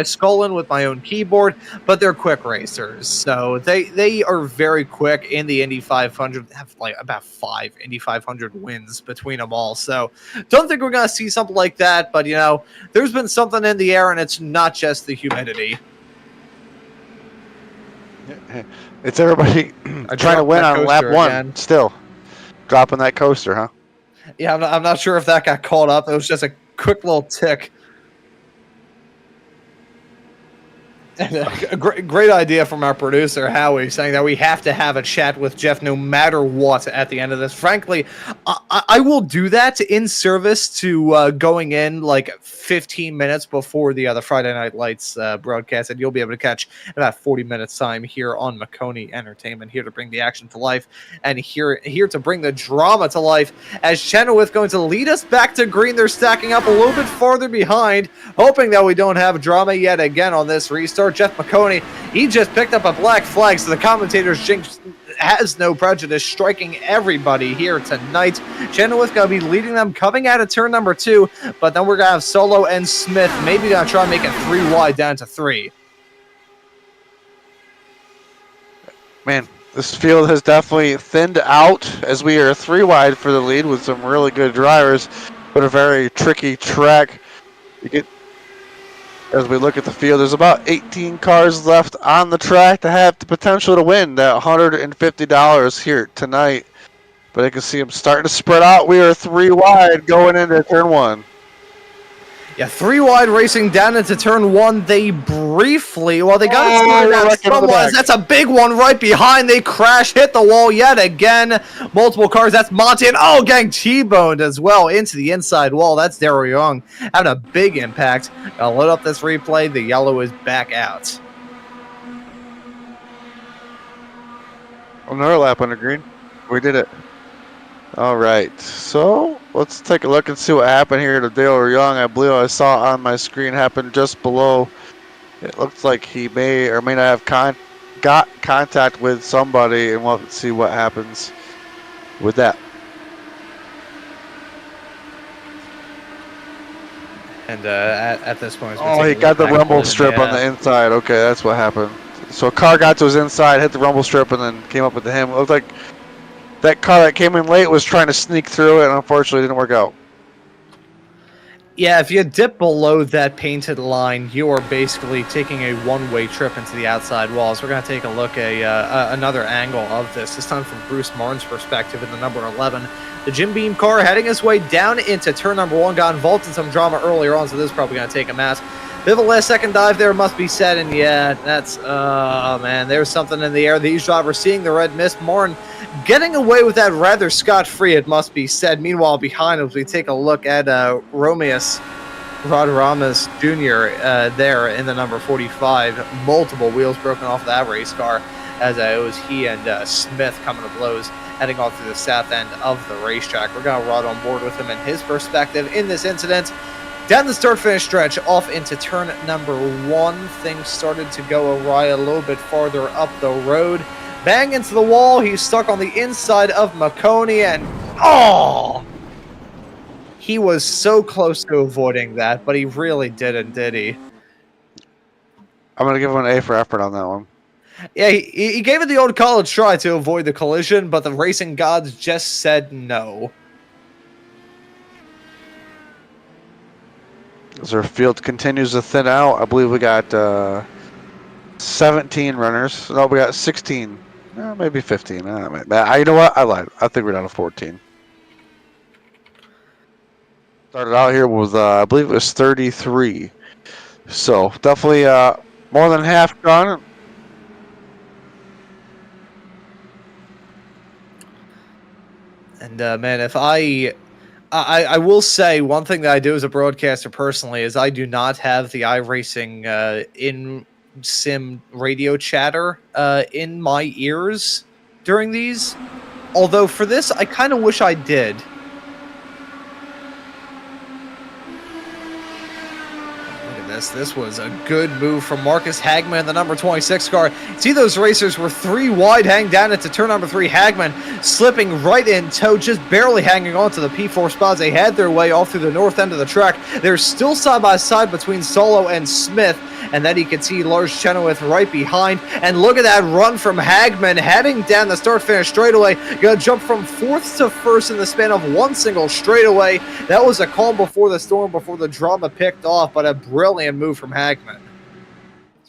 skull in with my own keyboard. But they're quick racers, so they are very quick in the Indy 500. They have like about 5 Indy 500 wins between them all. So don't think we're going to see something like that. But, you know, there's been something in the air, and it's not just the humidity. It's everybody trying to win on lap 1 again. still. Dropping that coaster, huh? Yeah, I'm not sure if that got caught up. It was just a quick little tick. A great idea from our producer, Howie, saying that we have to have a chat with Jeff no matter what at the end of this. Frankly, I will do that in service to going in like 15 minutes before the Friday Night Lights broadcast, and you'll be able to catch about 40 minutes time here on Maconi Entertainment, here to bring the action to life and here to bring the drama to life, as Chenoweth going to lead us back to green. They're stacking up a little bit farther behind, hoping that we don't have drama yet again on this restart. Jeff Maconi, he just picked up a black flag, so the commentator's jinx has no prejudice, striking everybody here tonight. Chenoweth going to be leading them coming out of turn number 2, but then we're going to have Solo and Smith maybe going to try and make it 3 wide down to 3. Man, this field has definitely thinned out as we are 3 wide for the lead with some really good drivers, but a very tricky track. You get, as we look at the field, there's about 18 cars left on the track to have the potential to win that $150 here tonight. But I can see them starting to spread out. We are 3 wide going into turn 1. Yeah, 3 wide racing down into turn 1. They briefly, well, they got it started out somewhat. That's a big one right behind. They crash, hit the wall yet again. Multiple cars. That's Monty, and getting T-boned as well into the inside wall. That's Daryl Young having a big impact. I'll load up this replay. The yellow is back out. Another lap under green. We did it. All right, so let's take a look and see what happened here to Dale Young. I believe I saw on my screen happen just below. It looks like he may or may not have got contact with somebody, and we'll see what happens with that. And at this point, he got the rumble strip on the inside. Okay, that's what happened. So a car got to his inside, hit the rumble strip, and then came up with him. It looked like that car that came in late was trying to sneak through it, and unfortunately didn't work out. Yeah, if you dip below that painted line, you are basically taking a one-way trip into the outside walls. We're going to take a look at another angle of this time from Bruce Martin's perspective in the number 11. The Jim Beam car heading his way down into turn number 1, got involved in some drama earlier on, so this is probably going to take him out. Bit of a last-second dive there, must be said, and yeah, that's, man, there's something in the air. These drivers seeing the red mist. Martin getting away with that rather scot-free, it must be said. Meanwhile, behind us, we take a look at Romeus Rodriguez Jr. There in the number 45. Multiple wheels broken off of that race car, as it was he and Smith coming to blows, heading off through the south end of the racetrack. We're going to ride on board with him and his perspective in this incident. Down the start-finish stretch, off into turn number 1, things started to go awry a little bit farther up the road. Bang into the wall, he's stuck on the inside of Maconi, and he was so close to avoiding that, but he really didn't, did he? I'm going to give him an A for effort on that one. Yeah, he gave it the old college try to avoid the collision, but the racing gods just said no. As our field continues to thin out, I believe we got 17 runners. No, we got 16. Maybe 15. You know what? I lied. I think we're down to 14. Started out here with, I believe it was 33. So definitely more than half gone. And man, if I will say one thing that I do as a broadcaster personally is I do not have the iRacing in-sim radio chatter in my ears during these. Although for this, I kind of wish I did. This was a good move from Marcus Hagman, the number 26 car. See, those racers were 3 wide, hang down into turn number 3. Hagman slipping right in tow, just barely hanging on to the P4 spots. They had their way off through the north end of the track. They're still side by side between Solo and Smith. And then you can see Lars Chenoweth right behind. And look at that run from Hagman heading down the start-finish straightaway. Gonna jump from 4th to 1st in the span of one single straightaway. That was a calm before the storm, before the drama picked off, but a brilliant move from Hagman.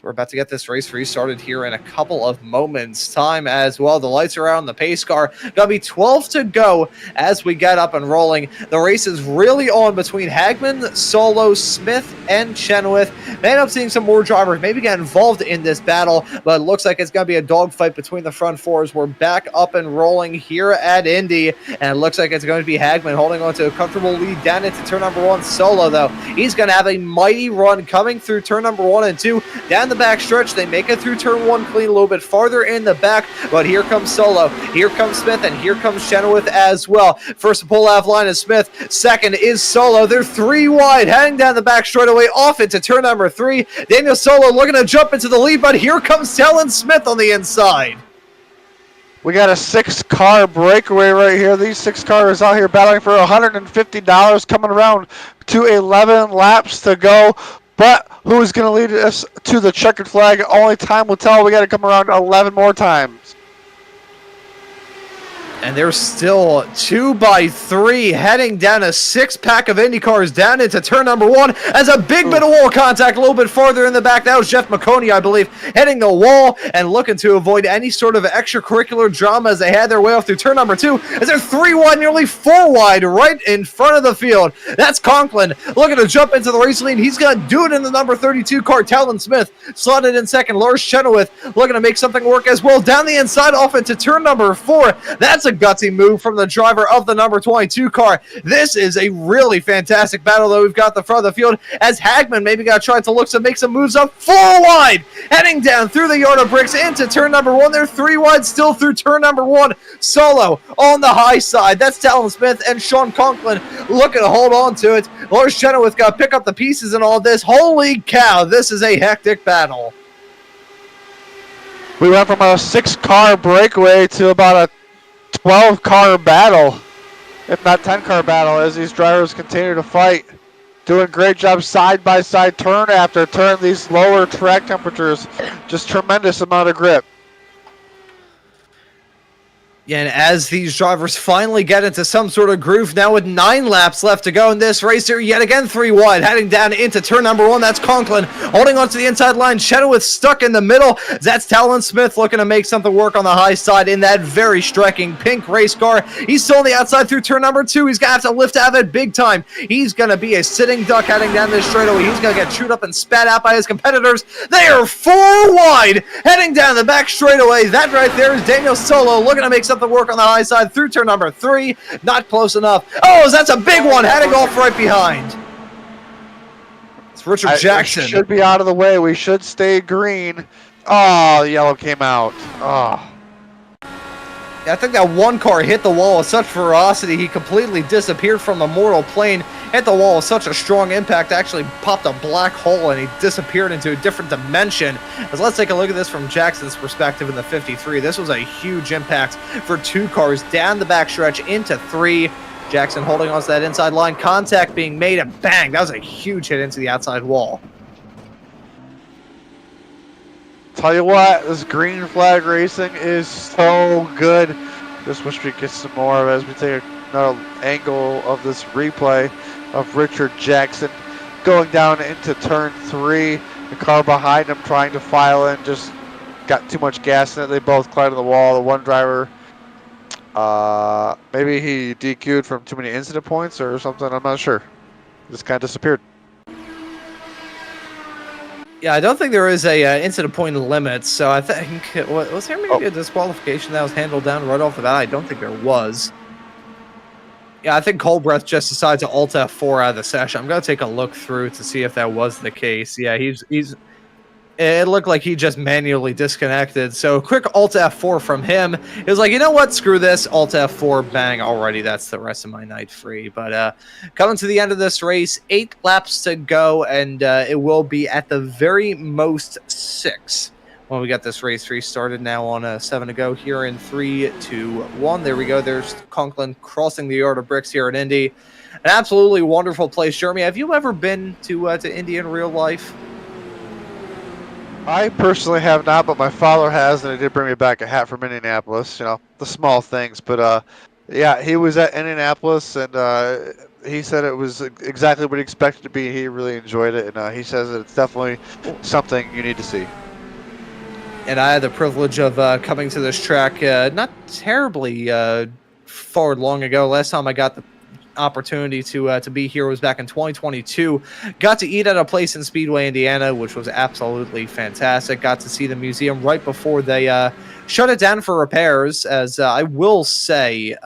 We're about to get this race restarted here in a couple of moments' time as well. The lights are out on the pace car. Gonna be 12 to go as we get up and rolling. The race is really on between Hagman, Solo, Smith, and Chenoweth. May end up seeing some more drivers maybe get involved in this battle, but it looks like it's gonna be a dogfight between the front fours. We're back up and rolling here at Indy, and it looks like it's going to be Hagman holding on to a comfortable lead down into turn number 1. Solo, though, he's gonna have a mighty run coming through turn number 1 and 2. Down the back stretch, they make it through turn 1 clean, a little bit farther in the back, but here comes Solo, here comes Smith, and here comes Chenoweth as well. First to pull off line is Smith, second is Solo. They're 3 wide, heading down the back straightaway off into turn number 3. Daniel Solo looking to jump into the lead, but here comes Talon Smith on the inside. We got a 6-car breakaway right here. These 6 cars out here battling for $150, coming around to 11 laps to go. But who's going to lead us to the checkered flag? Only time will tell. We got to come around 11 more times. And there's still 2 by 3 heading down a 6-pack of Indycars down into turn number 1 as a big bit of wall contact a little bit farther in the back. That was Jeff Maconi, I believe, hitting the wall and looking to avoid any sort of extracurricular drama as they had their way off through turn number 2. As they're 3 wide, nearly 4 wide right in front of the field. That's Conklin looking to jump into the race lead. He's going to do it in the number 32 car. Talon Smith slotted in second. Lars Chenoweth looking to make something work as well. Down the inside off into turn number 4. That's a gutsy move from the driver of the number 22 car. This is a really fantastic battle that we've got the front of the field as Hagman maybe got tried to look to make some moves up 4 wide, heading down through the yard of bricks into turn number 1. They're 3 wide still through turn number 1. Solo on the high side. That's Talon Smith and Sean Conklin looking to hold on to it. Lars Chenoweth got to pick up the pieces in all this. Holy cow, this is a hectic battle. We went from a 6-car breakaway to about a 12-car battle, if not 10-car battle, as these drivers continue to fight. Doing great job side by side, turn after turn. These lower track temperatures, just tremendous amount of grip. Yeah, and as these drivers finally get into some sort of groove now with 9 laps left to go in this race, they're yet again 3 wide, heading down into turn number 1. That's Conklin holding onto the inside line. Chenoweth stuck in the middle. That's Talon Smith looking to make something work on the high side in that very striking pink race car. He's still on the outside through turn number 2. He's going to have to lift out of it big time. He's going to be a sitting duck heading down this straightaway. He's going to get chewed up and spat out by his competitors. They are 4 wide, heading down the back straightaway. That right there is Daniel Solo looking to make something work on the high side through turn number 3. Not close enough. Oh, that's a big one heading off right behind. It's Richard Jackson. Should be out of the way. We should stay green. Oh, the yellow came out. Oh. Yeah, I think that one car hit the wall with such ferocity, he completely disappeared from the mortal plane. Hit the wall with such a strong impact, actually popped a black hole, and he disappeared into a different dimension. As let's take a look at this from Jackson's perspective in the 53. This was a huge impact for 2 cars down the backstretch into 3. Jackson holding on to that inside line, contact being made, and bang, that was a huge hit into the outside wall. Tell you what, this green flag racing is so good. Just wish we could get some more of it as we take another angle of this replay of Richard Jackson going down into turn 3. The car behind him trying to file in just got too much gas in it. They both collided the wall. The one driver, maybe he DQ'd from too many incident points or something. I'm not sure. Just kind of disappeared. Yeah, I don't think there is a incident point limit, so I think, was there maybe a disqualification that was handled down right off the bat? I don't think there was. Yeah, I think Colbreth just decided to Alt F4 out of the session. I'm going to take a look through to see if that was the case. Yeah, he's It looked like he just manually disconnected. So quick Alt F4 from him. He was like, you know what? Screw this. Alt F4, bang. Already, that's the rest of my night free. But coming to the end of this race, 8 laps to go, and it will be at the very most 6 when we got this race restarted. Now on 7 to go here in 3, 2, 1. There we go. There's Conklin crossing the yard of bricks here at Indy. An absolutely wonderful place. Jeremy, have you ever been to Indy in real life? I personally have not, but my father has, and he did bring me back a hat from Indianapolis. You know, the small things. But yeah, he was at Indianapolis, and he said it was exactly what he expected to be. He really enjoyed it, and he says that it's definitely something you need to see. And I had the privilege of coming to this track not terribly far long ago. Last time I got the opportunity to be here was back in 2022. Got to eat at a place in Speedway, Indiana, which was absolutely fantastic. Got to see the museum right before they shut it down for repairs. As I will say,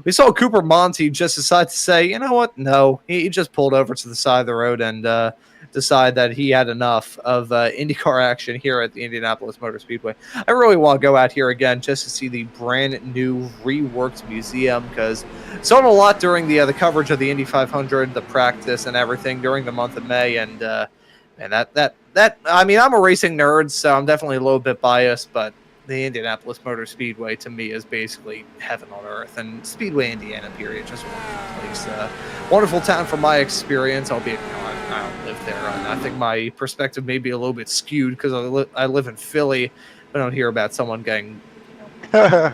we saw Cooper Monty just decide to say, you know what? No, he just pulled over to the side of the road and decide that he had enough of IndyCar action here at the Indianapolis Motor Speedway. I really want to go out here again just to see the brand new reworked museum, because saw it a lot during the coverage of the Indy 500, the practice and everything during the month of May, and that I mean, I'm a racing nerd, so I'm definitely a little bit biased, but the Indianapolis Motor Speedway to me is basically heaven on earth, and Speedway, Indiana, period, just a wonderful place. Wonderful town from my experience, albeit I don't live there, and I think my perspective may be a little bit skewed because I live in Philly. I don't hear about someone getting, yeah,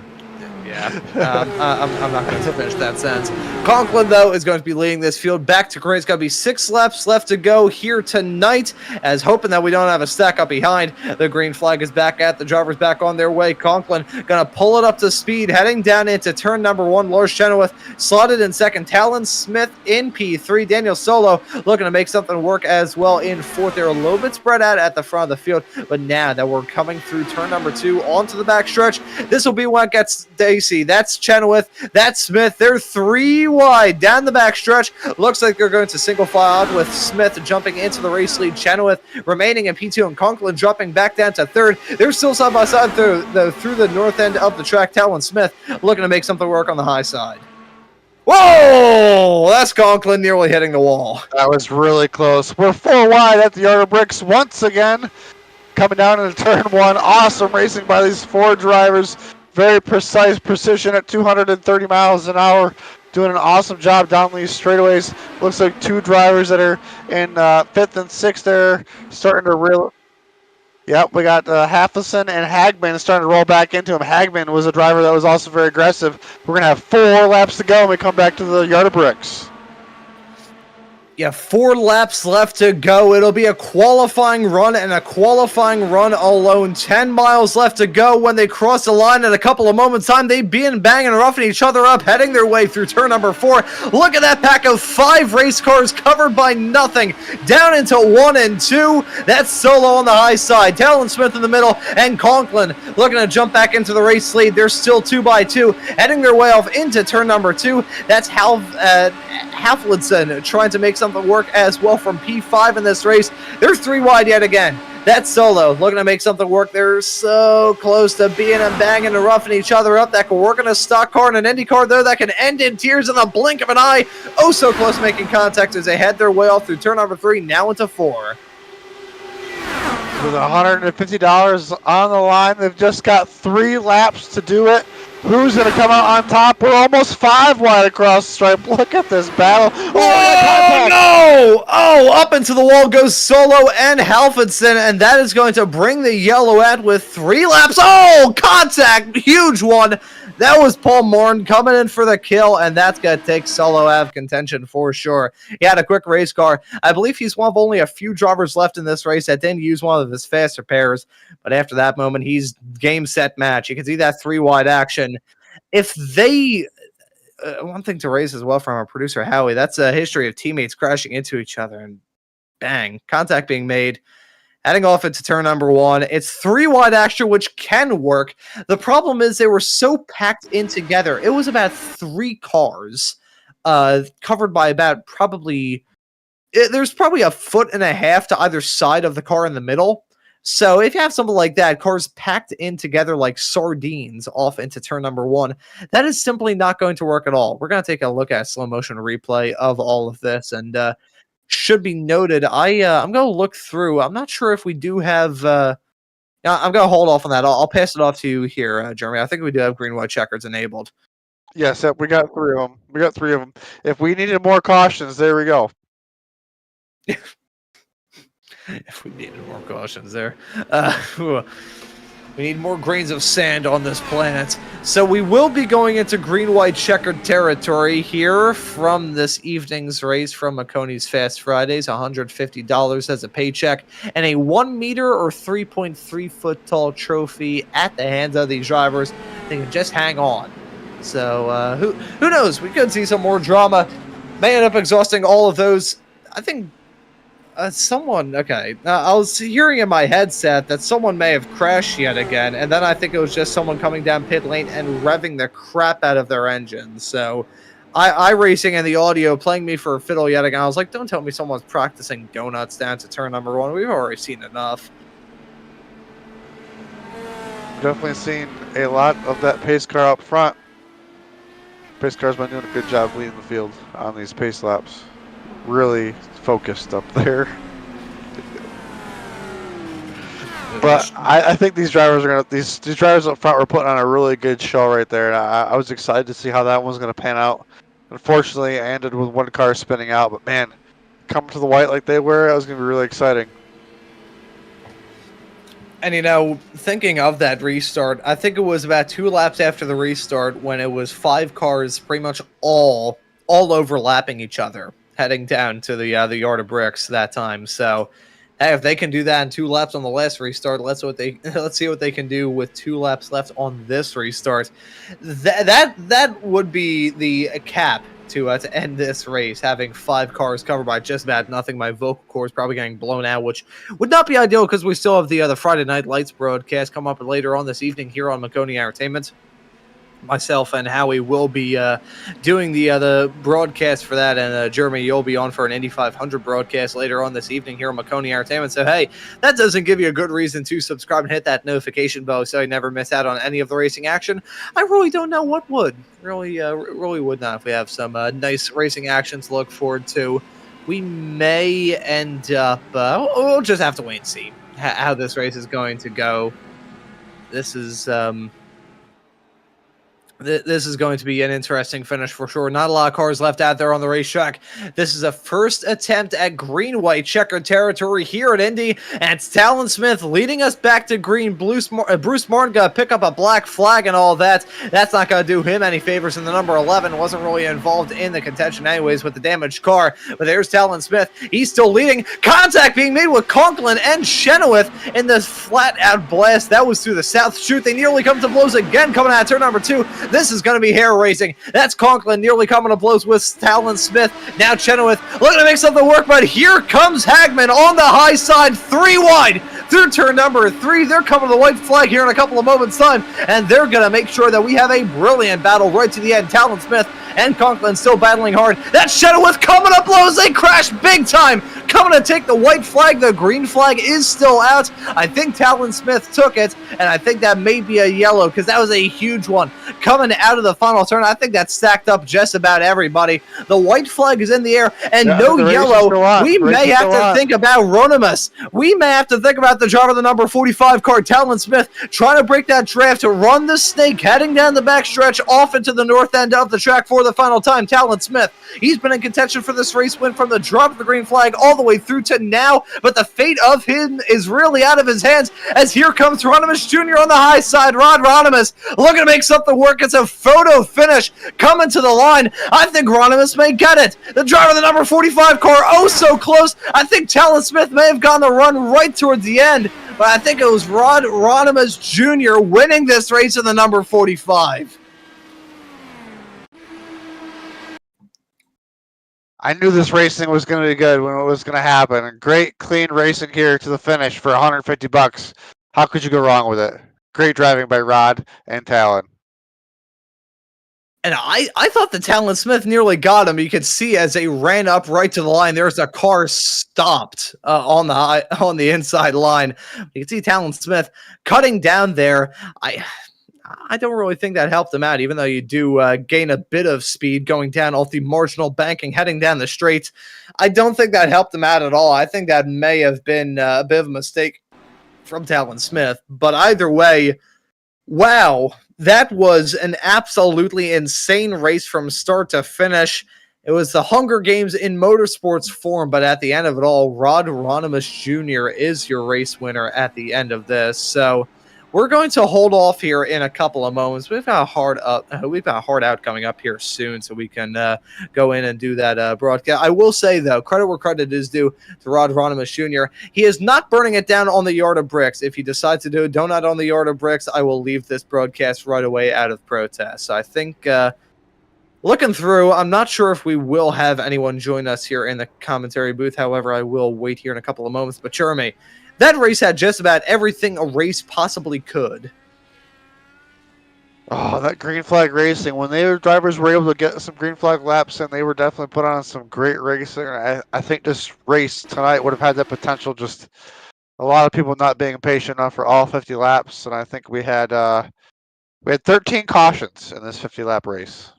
I'm not going to finish that sentence. Conklin, though, is going to be leading this field back to Gray. It's going to be 6 laps left to go here tonight, as hoping that we don't have a stack up behind. The green flag is back at the drivers back on their way. Conklin going to pull it up to speed, heading down into turn number 1. Lars Chenoweth slotted in second. Talon Smith in P3. Daniel Solo looking to make something work as well in fourth. They're a little bit spread out at the front of the field, but now that we're coming through turn number 2 onto the back stretch, this will be what gets Dacey. That's Chenoweth. That's Smith. They're 3 wide down the back stretch. Looks like they're going to single file out with Smith jumping into the race lead. Chenoweth remaining in P2 and Conklin dropping back down to 3rd. They're still side by side through the north end of the track. Talon Smith looking to make something work on the high side. Whoa! That's Conklin nearly hitting the wall. That was really close. We're 4 wide at the yard of bricks once again. Coming down into turn 1. Awesome racing by these 4 drivers. Very precise precision at 230 miles an hour. Doing an awesome job down these straightaways. Looks like 2 drivers that are in 5th and 6th there, starting to reel. Yep, we got Halfison and Hagman starting to roll back into him. Hagman was a driver that was also very aggressive. We're going to have 4 laps to go when we come back to the yard of bricks. Yeah, 4 laps left to go. It'll be a qualifying run and a qualifying run alone. 10 miles left to go when they cross the line in a couple of moments' time. They begin banging and roughing each other up, heading their way through turn number 4. Look at that pack of 5 race cars covered by nothing. Down into 1 and 2. That's Solo on the high side. Talon Smith in the middle, and Conklin looking to jump back into the race lead. They're still 2 by 2, heading their way off into turn number 2. That's Halfledson trying to make something work as well from P5 in this race. They're 3 wide yet again. That's Solo looking to make something work. They're so close to being and banging and roughing each other up. That can work in a stock car and an Indy car, though. That can end in tears in the blink of an eye. Oh, so close making contact as they head their way off through turn number 3, now into 4. With $150 on the line, they've just got 3 laps to do it. Who's going to come out on top? We're almost 5 wide across the stripe. Look at this battle. Oh, no! Oh, up into the wall goes Solo and Halfredson, and that is going to bring the yellow out with 3 laps. Oh, contact! Huge one. That was Paul Morn coming in for the kill, and that's going to take Solo out of contention for sure. He had a quick race car. I believe he's one of only a few drivers left in this race that didn't use one of his faster pairs, but after that moment, he's game, set, match. You can see that 3-wide action. If they... one thing to raise as well from our producer, Howie, that's a history of teammates crashing into each other, and bang, contact being made. Heading off into turn number 1. It's 3-wide action, which can work. The problem is they were so packed in together. It was about 3 cars covered by about probably there's probably a foot and a half to either side of the car in the middle. So if you have something like that, cars packed in together like sardines off into turn number 1, that is simply not going to work at all. We're going to take a look at a slow motion replay of all of this, and should be noted. I'm going to look through. I'm not sure if we do have. I'm going to hold off on that. I'll pass it off to you here, Jeremy. I think we do have green white checkers enabled. Yes, we got 3 of them. We got 3 of them. If we needed more cautions, there we go. If we needed more cautions there. We need more grains of sand on this planet. So we will be going into green-white checkered territory here from this evening's race from Maconi's Fast Fridays. $150 as a paycheck and a 1 meter or 3.3 foot tall trophy at the hands of these drivers. They can just hang on. So who knows? We could see some more drama. May end up exhausting all of those. I think someone, okay, I was hearing in my headset that someone may have crashed yet again, and then I think it was just someone coming down pit lane and revving the crap out of their engine. So iRacing and the audio playing me for a fiddle yet again. I was like, don't tell me someone's practicing donuts down to turn number 1. We've already seen enough. Definitely seen a lot of that pace car up front. Pace car's been doing a good job leading the field on these pace laps. Really focused up there. But I think these drivers are gonna these drivers up front were putting on a really good show right there. And I was excited to see how that one's gonna pan out. Unfortunately, I ended with one car spinning out, but man, coming to the white like they were, that was gonna be really exciting. And you know, thinking of that restart, I think it was about 2 laps after the restart when it was 5 cars pretty much all overlapping each other, heading down to the yard of bricks that time. So, hey, if they can do that in 2 laps on the last restart, let's see what they can do with 2 laps left on this restart. That would be the cap to end this race, having 5 cars covered by just about nothing. My vocal cords probably getting blown out, which would not be ideal because we still have the Friday Night Lights broadcast come up later on this evening here on Maconi Entertainment. Myself and Howie will be doing the broadcast for that, and Jeremy, you'll be on for an Indy 500 broadcast later on this evening here on Maconi Entertainment. So hey, that doesn't give you a good reason to subscribe and hit that notification bell so you never miss out on any of the racing action. I really don't know what would. Really would not if we have some nice racing action to look forward to. We may end up, we'll just have to wait and see how this race is going to go. This is This is going to be an interesting finish for sure. Not a lot of cars left out there on the racetrack. This is a first attempt at green-white checkered territory here at Indy, and it's Talon Smith leading us back to green. Bruce Martin got to pick up a black flag and all that. That's not going to do him any favors, and the number 11 wasn't really involved in the contention anyways with the damaged car. But there's Talon Smith. He's still leading. Contact being made with Conklin and Chenoweth in this flat-out blast. That was through the south chute. They nearly come to blows again coming out of turn number 2. This is going to be hair racing. That's Conklin nearly coming to blows with Talon Smith. Now Chenoweth looking to make something work, but here comes Hagman on the high side, 3 wide through turn number 3. They're coming to the white flag here in a couple of moments' time, and they're going to make sure that we have a brilliant battle right to the end. Talon Smith and Conklin still battling hard. That's Chenoweth coming up blows. They crash big time. Coming to take the white flag. The green flag is still out. I think Talon Smith took it, and I think that may be a yellow because that was a huge one. Coming out of the final turn, I think that stacked up just about everybody. The white flag is in the air, and no yellow. We may have to think about Ronimus. We may have to think about the driver of the number 45 car, Talon Smith, trying to break that draft to run the snake, heading down the backstretch off into the north end of the track for the final time. Talon Smith, he's been in contention for this race win from the drop of the green flag all the way through to now, but the fate of him is really out of his hands as here comes Ronimus Jr. on the high side. Rod Ronimus looking to make something work. It's a photo finish coming to the line. I think Ronimus may get it. The driver of the number 45 car, oh so close. I think Talon Smith may have gone the run right towards the end, but I think it was Rod Ronimus Jr. winning this race in the number 45. I knew this racing was going to be good when it was going to happen. Great, clean racing here to the finish for $150. How could you go wrong with it? Great driving by Rod and Talon. And I thought that Talon Smith nearly got him. You could see as they ran up right to the line, there's a car stopped on the inside line. You can see Talon Smith cutting down there. I don't really think that helped him out, even though you do gain a bit of speed going down off the marginal banking, heading down the straight. I don't think that helped him out at all. I think that may have been a bit of a mistake from Talon Smith. But either way, wow, that was an absolutely insane race from start to finish. It was the Hunger Games in motorsports form, but at the end of it all, Rod Ronimus Jr. is your race winner at the end of this. So we're going to hold off here in a couple of moments. We've got a hard out coming up here soon, so we can go in and do that broadcast. I will say, though, credit where credit is due to Rod Ronimus Jr. He is not burning it down on the yard of bricks. If he decides to do a donut on the yard of bricks, I will leave this broadcast right away out of protest. So I think looking through, I'm not sure if we will have anyone join us here in the commentary booth. However, I will wait here in a couple of moments. But Jeremy, that race had just about everything a race possibly could. Oh, that green flag racing. When their drivers were able to get some green flag laps in, they were definitely put on some great racing. I think this race tonight would have had that potential, just a lot of people not being patient enough for all 50 laps. And I think we had 13 cautions in this 50-lap race.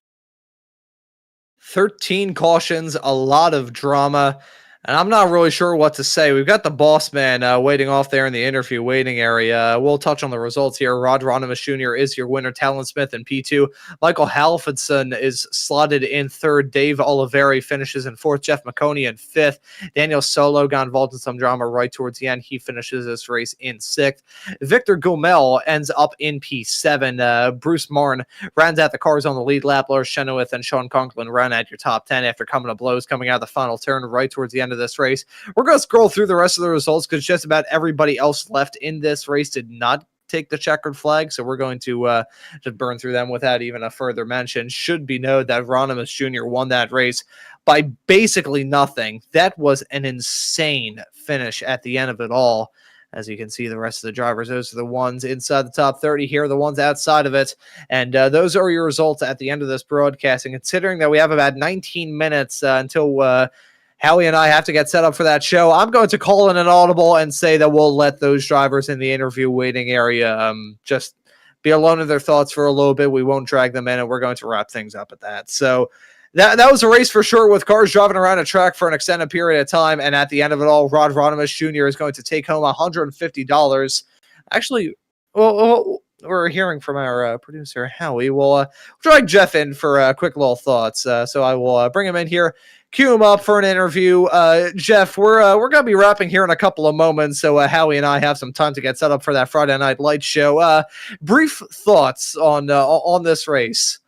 13 cautions, a lot of drama. And I'm not really sure what to say. We've got the boss man waiting off there in the interview waiting area. We'll touch on the results here. Rod Ronimus Jr. is your winner. Talon Smith in P2. Michael Halfordson is slotted in third. Dave Oliveri finishes in fourth. Jeff Maconi in fifth. Daniel Solo got involved in some drama right towards the end. He finishes this race in sixth. Victor Gomel ends up in P7. Bruce Martin rounds out the cars on the lead lap. Lars Chenoweth and Sean Conklin run at your top 10 after coming to blows coming out of the final turn right towards the end of this race. We're going to scroll through the rest of the results because just about everybody else left in this race did not take the checkered flag, so we're going to just burn through them without even a further mention. Should be noted that Ronimus Jr. won that race by basically nothing. That was an insane finish at the end of it all. As you can see, the rest of the drivers, those are the ones inside the top 30 here, the ones outside of it. And those are your results at the end of this broadcasting. Considering that we have about 19 minutes until Howie and I have to get set up for that show, I'm going to call in an audible and say that we'll let those drivers in the interview waiting area just be alone in their thoughts for a little bit. We won't drag them in, and we're going to wrap things up at that. So that was a race for sure, with cars driving around a track for an extended period of time. And at the end of it all, Rod Ronimus Jr. is going to take home $150. Actually, well, we're hearing from our producer, Howie. We'll drag Jeff in for quick little thoughts. So I will bring him in here, cue him up for an interview. Jeff, we're going to be wrapping here in a couple of moments, so Howie and I have some time to get set up for that Friday Night Lights show. Brief thoughts on this race.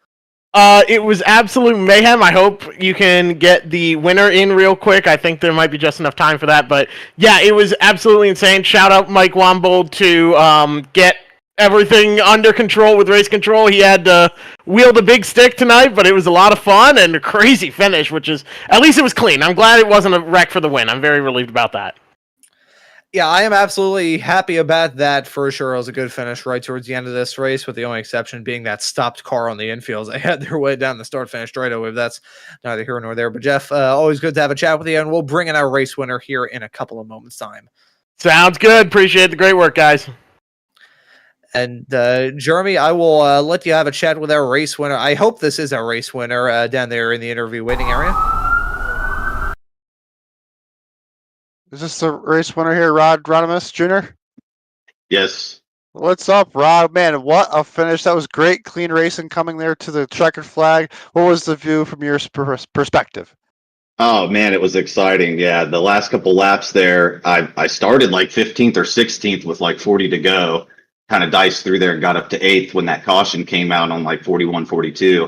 It was absolute mayhem. I hope you can get the winner in real quick. I think there might be just enough time for that. But yeah, it was absolutely insane. Shout out Mike Wombold to get everything under control with race control. He had to wield a big stick tonight, but it was a lot of fun and a crazy finish, which is, at least it was clean. I'm glad it wasn't a wreck for the win. I'm very relieved about that. Yeah, I am absolutely happy about that for sure. It was a good finish right towards the end of this race, with the only exception being that stopped car on the infields. They had their way down the start-finish straightaway. That's neither here nor there. But Jeff, always good to have a chat with you, and we'll bring in our race winner here in a couple of moments' time. Sounds good. Appreciate the great work, guys. And Jeremy, I will let you have a chat with our race winner. I hope this is our race winner down there in the interview waiting area. Is this the race winner here, Rod Ronimus Jr.? Yes. What's up, Rod? Man, what a finish. That was great, clean racing coming there to the checkered flag. What was the view from your perspective? Oh, man, it was exciting. Yeah, the last couple laps there, I started like 15th or 16th with like 40 to go. Kind of diced through there and got up to 8th when that caution came out on like 41, 42.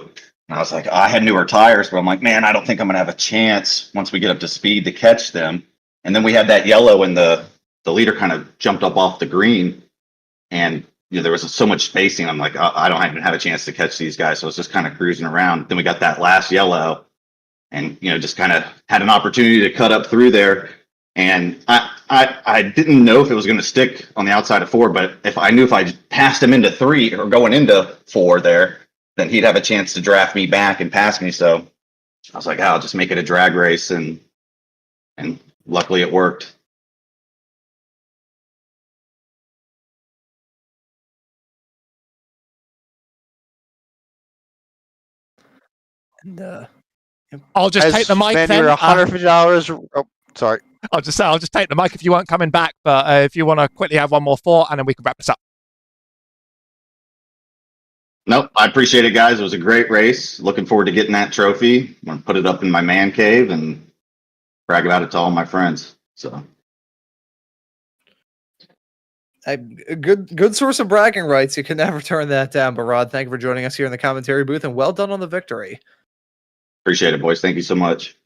And I was like, I had newer tires, but I'm like, man, I don't think I'm going to have a chance once we get up to speed to catch them. And then we had that yellow, and the leader kind of jumped up off the green, and there was so much spacing. I'm like, I don't even have a chance to catch these guys. So I was just kind of cruising around. Then we got that last yellow, and just kind of had an opportunity to cut up through there. And I didn't know if it was going to stick on the outside of 4, but if I passed him into 3 or going into 4 there, then he'd have a chance to draft me back and pass me. So I was like, I'll just make it a drag race, and luckily it worked. And I'll just take the mic Ben, then. you're $150. Oh, sorry. I'll just take the mic if you weren't coming back. But if you want to quickly have one more thought, and then we can wrap this up. Nope, I appreciate it, guys. It was a great race. Looking forward to getting that trophy. I'm gonna put it up in my man cave and brag about it to all my friends. So a good source of bragging rights. You can never turn that down. But Rod, thank you for joining us here in the commentary booth, and well done on the victory. appreciate it, boys. Thank you so much.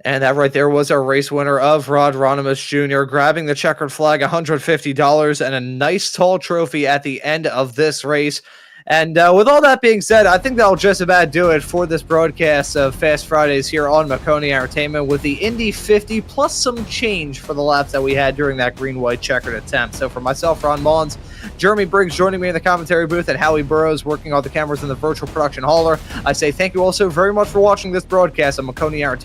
And that right there was our race winner of Rod Ronimus Jr., grabbing the checkered flag, $150, and a nice tall trophy at the end of this race. And with all that being said, I think that'll just about do it for this broadcast of Fast Fridays here on Maconi Entertainment with the Indy 50 plus some change for the laps that we had during that green-white checkered attempt. So for myself, Ron Mullins, Jeremy Briggs joining me in the commentary booth, and Howie Burrows working all the cameras in the virtual production hauler, I say thank you all so very much for watching this broadcast of Maconi Entertainment.